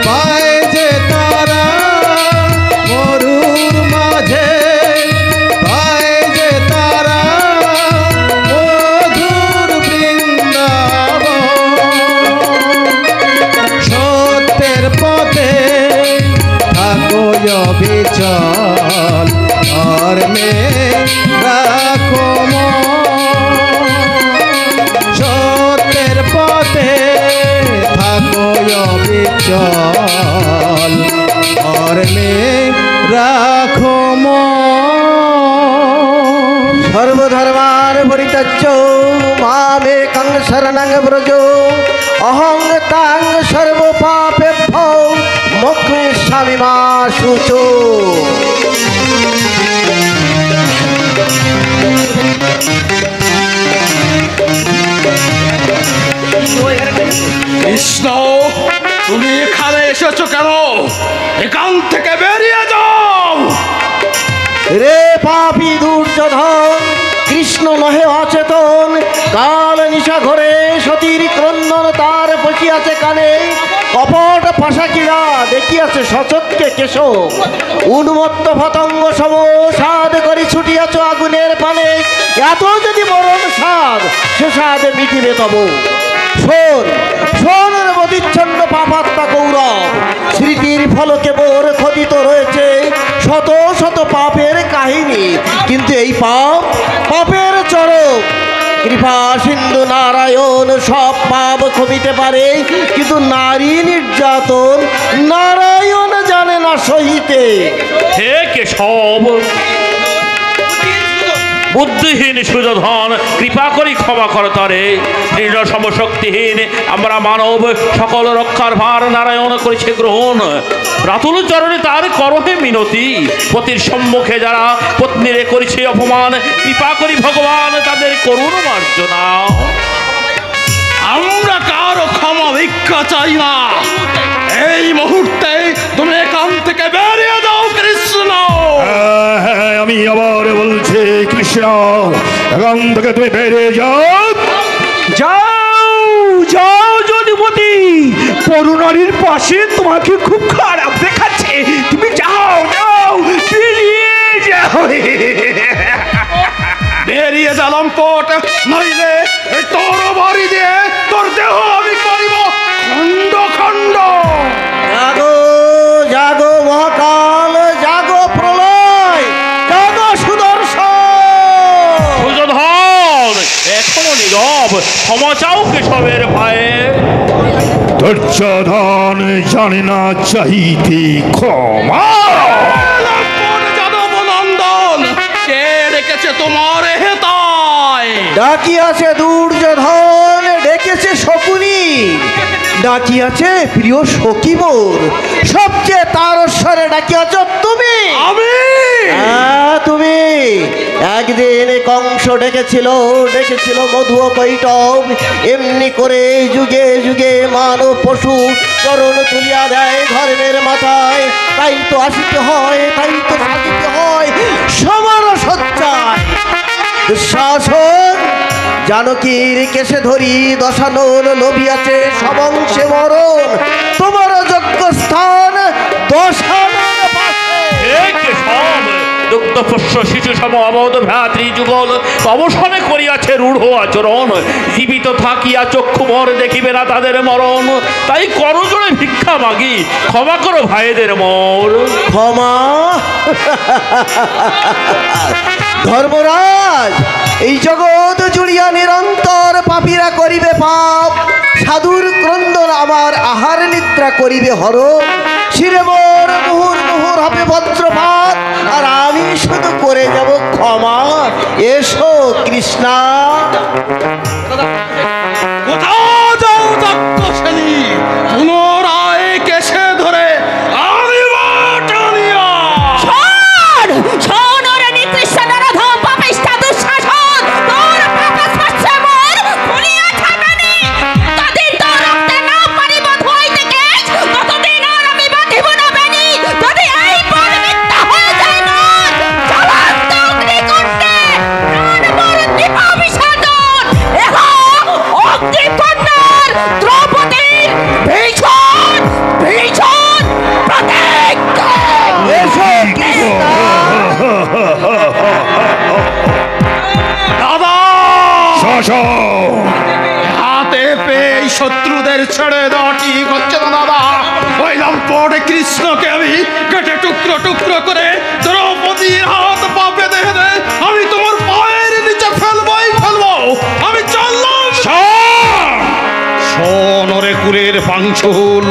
পায় যে তারা, মরুর মাঝে পায় যে তারা মধুর বৃন্দাবন। সত্যের পথে থাকো অবিচল, ধর্মে রাখো মন। সত্যের পথে থাকো অবিচল, ধর্মে রাখো মন। সর্বধর্মার পরিত্যাজ্য মামেকং শরণং ব্রজ, অহং তাং সর্বপাপেভ্যো মোক্ষয়িষ্যামি মা শুচো। কৃষ্ণ, তুমি এখানে এসেছো কেন? এখান থেকে বেরিয়ে যাও। রে পাপী দুর্যোধন, কৃষ্ণ নহে অচেতন, কাল নিশা ঘরে সতীর ক্রন্দন তার বসিয়াছে কানে। কপট পাশাকিরা দেখিয়াছে সচক্ষে কেশ, উন্মত্ত পতঙ্গ সম সাদ করি ছুটিয়াছ আগুনের পানে। এত যদি মরণ সাদ, সে সাদ মিটিবে তব। শোন শোন রে মতিচ্ছন্ন পাপাত্মা কৌরব, স্মৃতির ফলকে মোর খোদিত রয়েছে শত শত পাপের কাহিনী। কিন্তু এই পাপ, পাপের চরক কৃপা সিন্ধু নারায়ণ সব পাপ ক্ষমিতে পারে, কিন্তু নারী নির্যাতন নারায়ণ জানে না সহিতে। হে কেশব, বুদ্ধিহীন সুযোধন, কৃপা করি ক্ষমা কর তারে। দৃঢ় সমশক্তিহীন আমরা মানব, সকল রক্ষার ভার নারায়ণ করেছে গ্রহণ। রাতুল চরণে তার করহে মিনতি, পতির সম্মুখে যারা পত্নীরে করেছে অপমান, কৃপা করি ভগবান তাদের করুণ মার্জনা। আমরা কারো ক্ষমা ভিক্ষা চাই না। এই মুহূর্তে তুমি এখান থেকে বেরিয়ে যাও কৃষ্ণ। হ্যাঁ, আমি আবার বলছি কৃষ্ণ, এখান থেকে তুমি বেরিয়ে যাও। যাও যাও যদুপতি, পরুনারীর পাশে তোমাকে খুব খারাপ দেখাচ্ছে। তুমি যাও যাও, বেরিয়ে যাও। বেরিয়ে যালাম পট, নইলে এই তোর বাড়ি দিয়ে তোর দেহ আমি করিব খণ্ড খণ্ড। জাগো জাগো মহাকাল, জাগো প্রলয়, জাগো সুদর্শন। সুযোধন এখনো নীরব, ক্ষমা চাও কেশবের ভয়ে। দুর্যোধন জানে না চাইতে ক্ষমা। যাদব নন্দন, কে রেখেছে তোমার হেতায়? ডাকিয়াছে দুর্যোধন, ডেকেছে শকুনি, ডাকিয়াছে প্রিয় সখী মোর, সবচেয়ে তার স্বরে ডাকিয়াছ তুমি। আমি? হ্যাঁ তুমি। একদিন কংস ডেকেছিল, ডেকেছিল মধু ও কৈটব, এমনি করে যুগে যুগে মানব পশু চরণ তুলিয়া দেয় ধর্মের মাথায়। তাই তো আসিতে হয়, তাই তো সাজিতে হয় সবার সজ্জায়। দুঃশাসন জানকীর কেশে ধরি দশানন লোভিয়াছে সবংশে মরণ, তোমার যোগ্য স্থান দশানন পাশে। হে কেশব, দুগ্ধপোষ্য শিশু সম অবধ ভ্রাতৃ যুগল অবসানে করিয়াছে রূঢ় আচরণ। জীবিত থাকিয়া চক্ষু ভর দেখিবে না তাদের মরণ। তাই করজোড়ে ভিক্ষা মাগি, ক্ষমা করো ভাইদের মোর। ক্ষমা? ধর্মরাজ, এই জগৎ জুড়িয়া নিরন্তর পাপীরা করিবে পাপ, সাধুর ক্রন্দন আমার আহার নিদ্রা করিবে হরণ। শিরে মোর মুহুর মুহুর হবে বজ্রপাত, আর আমি শুধু করে যাব ক্ষমা। এসো কৃষ্ণা। কোথাও যাও দক্ষিণী, পুনরায় কেসে ধরে আনিবা টানিয়া। শোন শোন ওরে নিকৃষ্ট নরধম পাপিষ্ঠ দুঃশাসন, তোর পাপ স্পর্শে মোর খুলিয়া থাকানি। ততদিন তোর রক্তে না পারিব ধুইতে কেশ, ততদিন আর আমি বাঁধিব না বেনি। যদি এই পর মিথ্যা হয়ে যায় না, জ্বলন্ত অগ্নিকুণ্ডে প্রাণ মোর দিব বিসর্জন। এহ অগ্নিকন্যার দ্রৌপদীর ভীষণ ভীষণ প্রতিজ্ঞা। এসো কৃষ্ণা। দাদা, শাসন হাতে পেয়ে শত্রুদের ছেড়ে দেওয়া ঠিক হচ্ছে না দাদা। ওই লম্পট কৃষ্ণকে আমি কেটে টুকরো টুকরো করে দ্রৌপদীর হাত পা বেঁধে বেঁধে আমি তোমার পায়ের নিচে ফেলবোই ফেলবো। আমি চললাম। শোন ওরে কুলের পাঞ্চুল,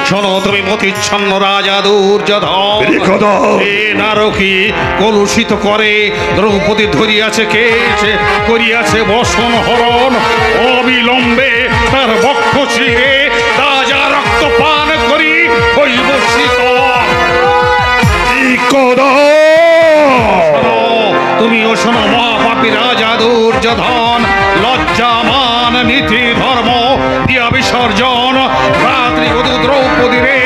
শোনো তুমি মতিচ্ছন্ন রাজা দুর্যোধন। এ নারকী কলুষিত করে দ্রৌপদী ধরিয়াছে কেশ, করিয়াছে বসন হরণ। অবিলম্বে তার বক্ষ ছিঁড়ে রাজা রক্ত পান করি হইব শীতল। তুমিও শোনো মহাপাপী রাজা দুর্যোধন, লজ্জা মান নীতি ধর্ম দিয়া বিসর্জন। ভ্রাতৃবধূ দ্রৌপদীরে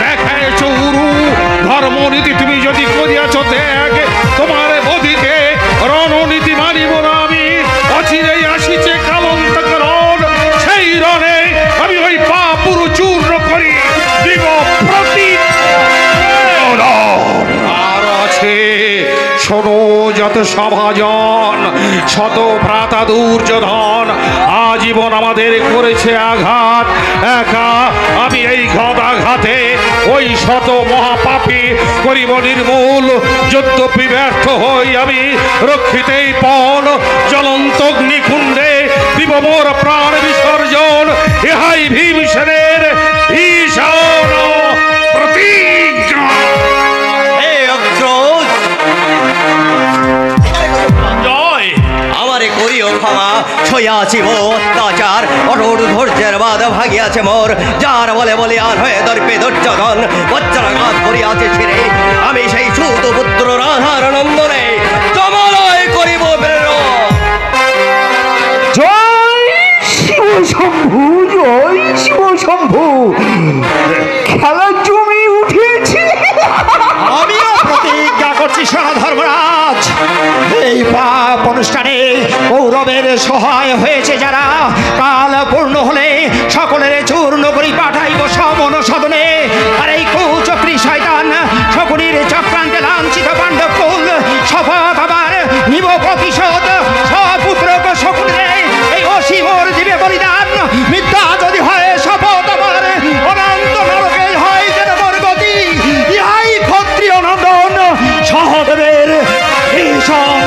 দেখায় চৌরু, ধর্ম নীতি তুমি যদি করিয়াছ ত্যাগ, তোমার বধিকে রণনীতি মানিব না আমি। অচিরেই আসিছে কালন্তকরণ, সেই রণে আমি ওই পাপুর চূর্ণ করি দিব প্রতি। আর আছে শোনো যত সভাজন, শত ভ্রাতা দুর্যোধন আজীবন আমাদের করেছে আঘাত। একা আমি এই ঘাতে ওই শত মহাপাপী করিব নির্মূল। যদ্যপি ব্যর্থ হই আমি রক্ষিতেই পণ, জ্বলন্ত অগ্নিকুণ্ডে দিব মোর প্রাণ বিসর্জন। ইহাই ভীমসেনের ভীষণ প্রতিজ্ঞা। হে অগ্রজ, জয়। আমারে করিও ক্ষমা, ছয়াছি মো অত্যাচার, অটোর ধৈর্যের বাদ ভাগিয়াছে মোর। যার বলে বলে আর হয়ে দর্পে দুর্যোধন বজ্রাঘাত করিয়াছে ছিঁড়ে, আমি সেই সুত পুত্র রাধার নন্দনে তোমালয় করিব প্রেরণ। জয় শিব শম্ভু, জয় শিব শম্ভু। খেলা জমি উঠেছে। আমিও প্রতিজ্ঞা করছি শোনো ধর্মরাজ, এই পাপ অনুষ্ঠানে কৌরবের সহায় হয়েছে যারা, কাল পূর্ণ হলে সকলের চূর্ণ করি পাঠাইব সমন সদনে। আর এই কুচক্রী শয়তান শকুনির চক্রান্তে লাঞ্ছিত পাণ্ডব কুল শপথ আবার নিব প্রতিশোধ। সপুত্র শকুনিরে এই অসীমর দিবে বলিদান। মিথ্যা যদি হয় শপথ আমার, অনন্ত নরকে হয় যেন মোর গতি। ইহাই ক্ষত্রিয় নন্দন সহদেবের ভীষণ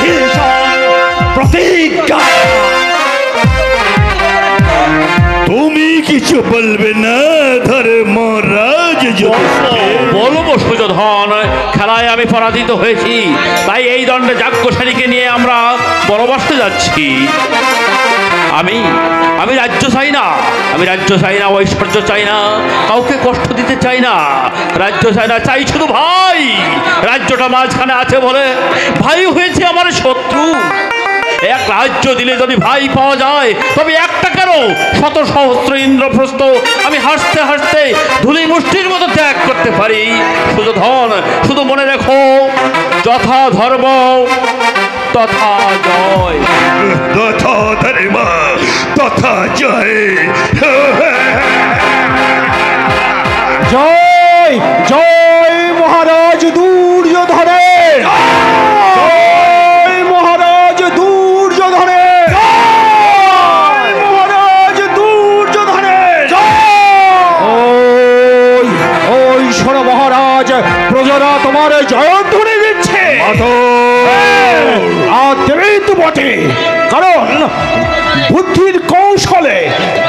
ভীষণ প্রতিজ্ঞা। তুমি কিছু বলবে না ধর্মরাজ? বলবো সুযোধন, খেলায় আমি পরাজিত হয়েছি, তাই এই দণ্ডে যাজ্ঞসেনীকে নিয়ে আমরা বনবাসে যাচ্ছি। আমি রাজ্য চাই না, আমি রাজ্য চাই না, ঐশ্বর্য চাই না, কাউকে কষ্ট দিতে চাই না, রাজ্য চাই না, চাই শুধু ভাই। রাজ্যটা মাঝখানে আছে বলে ভাই হয়েছে আমার শত্রু। এক রাজ্য দিলে যদি ভাই পাওয়া যায়, তবে একটা কেন শত সহস্র ইন্দ্রপ্রস্থ আমি হাসতে হাসতে ধুলি মুষ্টির মতো ত্যাগ করতে পারি। শুধু ধন, শুধু মনে রেখো, যথা ধর্ম তথা জয়। তথা ধর্ম তথা জয়। জয় জয় মহারাজ দুর্যোধনের। আমার জয়ধ্বনি দিচ্ছে। আর দেবেই তো বটে, কারণ বুদ্ধির কৌশলে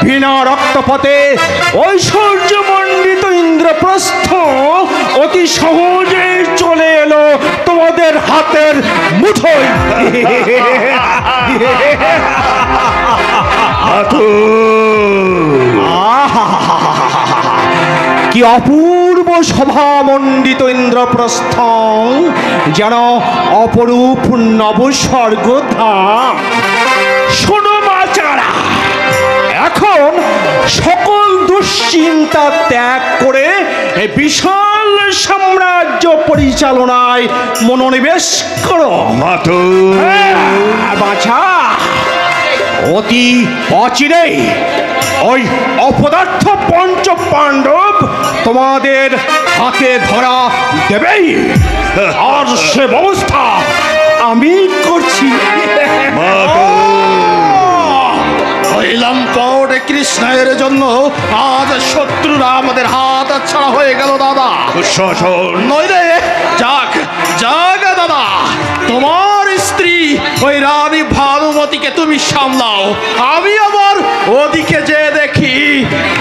বিনা রক্তপাতে ঐশ্বর্যমণ্ডিত ইন্দ্রপ্রস্থ অতি সহজে চলে এলো তোমাদের হাতের মুঠোয়। কি অপূর্ব সভামণ্ডিত ইন্দ্রপ্রস্থ, যেন অপরূপ নবস্বর্গধাম। শোনো বাচারা, এখন সকল দুশ্চিন্তা ত্যাগ করে এই বিশাল সাম্রাজ্য পরিচালনায় মনোনিবেশ করো। বাছা, অতি অচিরেই ওই অপদার্থ পঞ্চ পাণ্ডব তোমাদের হাতে ধরা দেবেই, আর সে ব্যবস্থা আমি করছি। হইলাম পরে কৃষ্ণের জন্য আজ শত্রুরা আমাদের হাত ছাড়া হয়ে গেল দাদা। নইলে যাক যাক দাদা, তোমার স্ত্রী ওই রানী ভানুমতিকে তুমি সামলাও, আমি আবার ওদিকে যে দেখি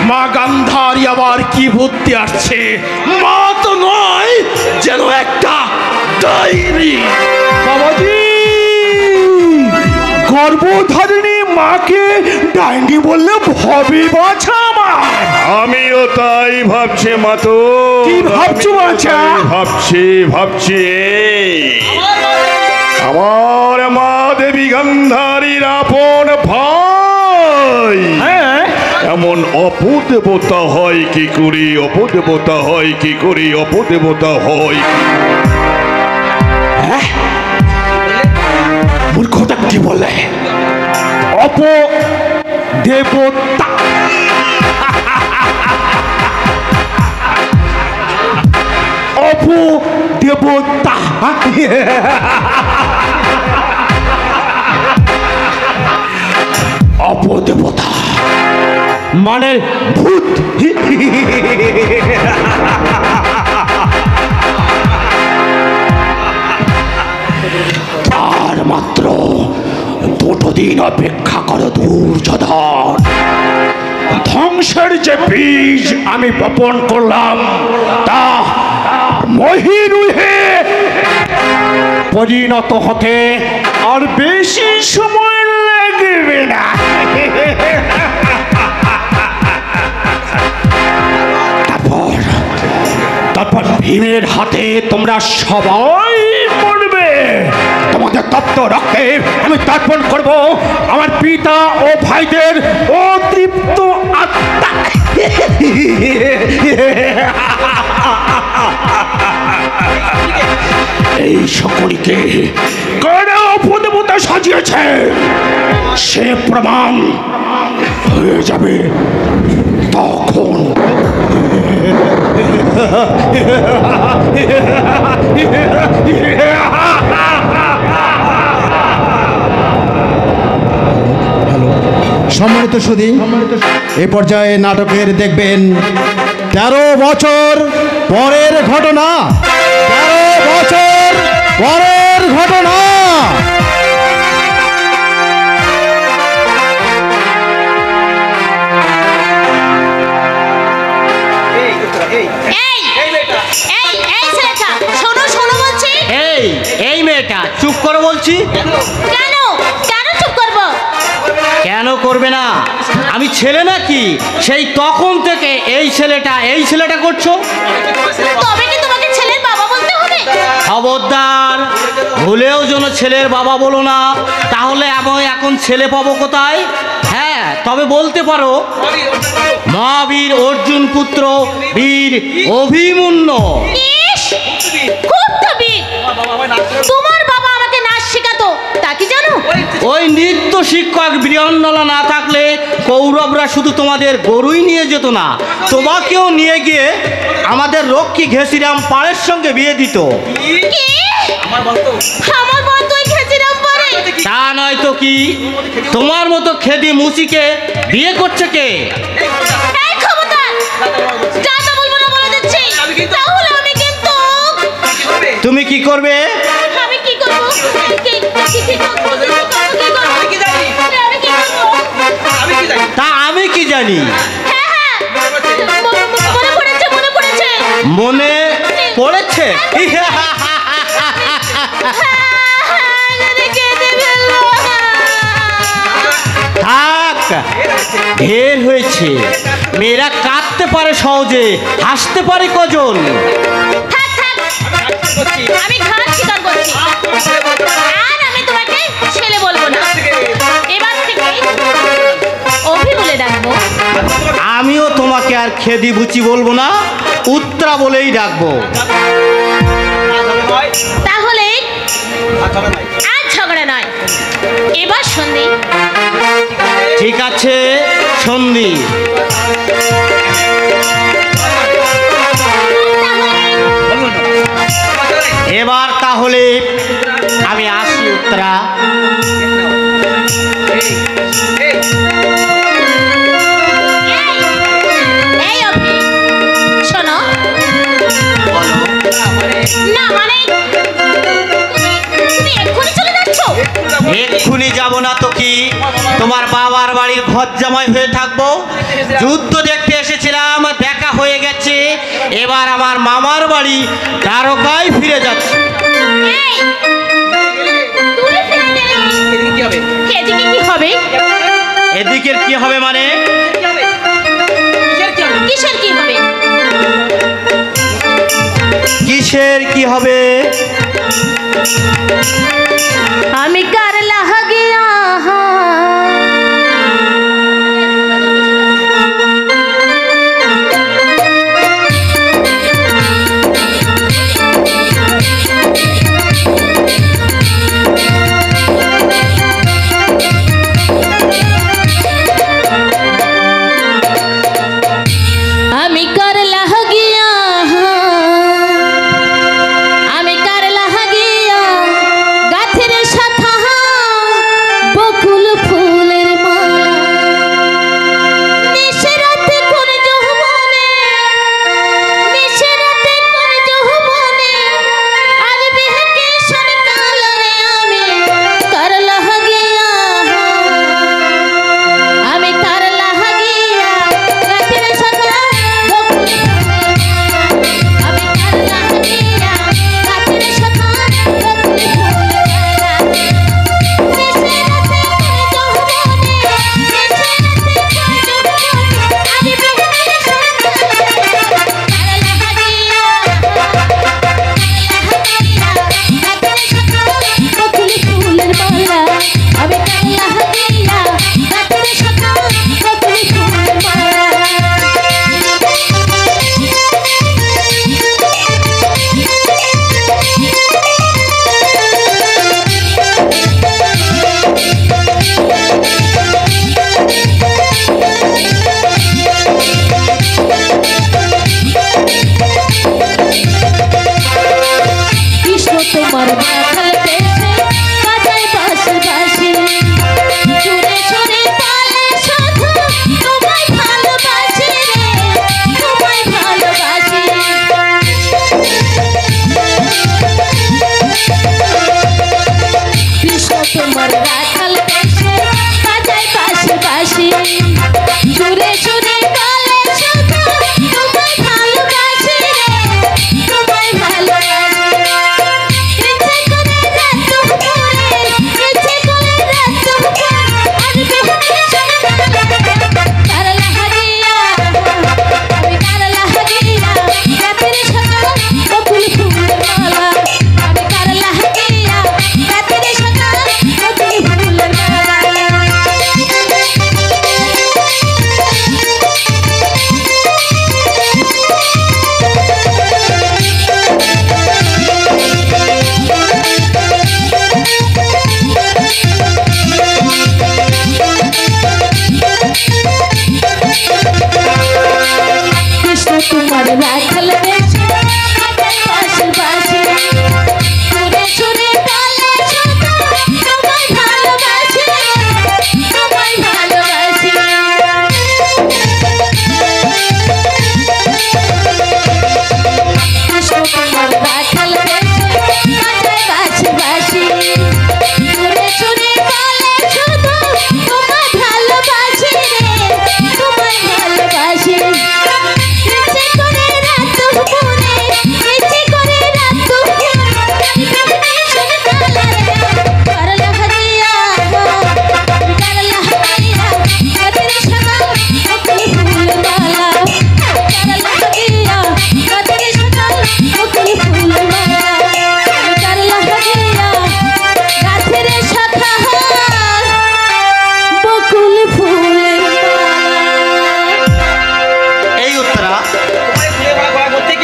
মা গান্ধারী আবার কি বুদ্ধি আসছে। মা তো নয়, যেন একটা ডাইনি। বাবাজি, গর্ভধারিণী মাকে ডাইনি বললে ভবে বাছা আমার। আমিও তাই ভাবছি মাতো। কি ভাবছো বাছা? ভাবছি আমার মা দেবী গান্ধারীর আপন ভাই এমন অপদেবতা হয় কি করি, অপদেবতা হয় কি করি, অপদেবতা হয়। মূর্খটা কি বলে? অপদেবতা? অপদেবতা অপদেবতা মানে ভূত। আর মাত্র দুটো দিন অপেক্ষা করো দুর্যোধন। ধ্বংসের যে বীজ আমি বপন করলাম তা মহিরুহে পরিণত হতে আর বেশি সময় লাগবে না। তারপর ভীমের হাতে তোমরা সবাই মরবে। তোমাদের তপ্ত রক্তে আমি তর্পণ করব আমার পিতা ও ভাইদের অতৃপ্ত আত্মা। এই সকলকে কারা অপদেবতা সাজিয়েছে সে প্রমাণ হয়ে যাবে তখন। সম্মানিত সুধী, এ পর্যায়ে নাটকের দেখবেন 13 বছর পরের ঘটনা। 13 বছর পরের ঘটনা। এই মেয়েটা চুপ করো বলছি। কেন কেন চুপ করবো? কেন করবে না? আমি ছেলে নাকি? সেই তখন থেকে এই ছেলেটা করছো। তবে কি তোমাকে ছেলের বাবা বলতে হবে? খবরদার, ভুলেও যেন ছেলের বাবা বলো না, তাহলে আমি এখন ছেলে পাবো কোথায়? হ্যাঁ, তবে বলতে পারো মহাবীর অর্জুন পুত্র বীর অভিমন্যু। খুব তো বীর। তোমার বাবা আমাকে নাচ শেখাতো, তা কি জানো? ওই নৃত্য শিক্ষক বীরন্দলা না থাকলে কৌরবরা শুধু তোমাদের গরুই নিয়ে যেত না, তোমাকেও নিয়ে গিয়ে আমাদের রক্ষী ঘেসিরাম পাড়ের সঙ্গে বিয়ে দিত। আমার বন্ধু ঘেসিরাম পারে? তা নয় তো কি, তোমার মতো খেদি মুচিকে বিয়ে করছে কে? এই খবরদার, যা তা বলবো না বলে দিচ্ছি, তাহলে আমি কিন্তু তুমি কি করবে? আমি কি করব? তা আমি কি জানি? মনে পড়েছে। মনে পড়েছে? থাক, ঢের হয়েছে। মেয়েরা কাঁদতে পারে সহজে, হাসতে পারে কজন? আমি ঘাট স্বীকার করছি, আর আমি তোমাকে ছেলে বলবো না। এবার থেকে অভি বলে ডাকবো। আমিও তোমাকে আর খেদি বুচি বলবো না, উত্তরা বলেই ডাকবো। তাহলে আর ঝগড়া নয়, এবার সন্ধি। ঠিক আছে, সন্ধি। এবার তাহলে আমি আসি উত্তরা। এই অভি, শোনো না, মানে তুমি এক্ষুনি চলে যাচ্ছ? এক্ষুনি যাব না তো কি, তোমার বাবার বাড়ির ঘর জামাই হয়ে থাকবো। যুদ্ধ দেখতে এসেছিলাম, দেখা হয়ে গেছে, এবার আমার মামার বাড়ি দ্বারকায় ফিরে যাচ্ছে। এই, তুমি ফিরে গেলে এদিকে কি হবে? এদিকের কি হবে মানে? কিসের কি হবে? কিসের কি হবে? আমি কার লাহা গিয়া আমি কার লাহা গিয়া, আমি কার লাহা গিয়া গাথের সাথা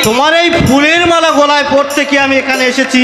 তোমার এই ফুলের মালা গলায় পড়তে কি আমি এখানে এসেছি?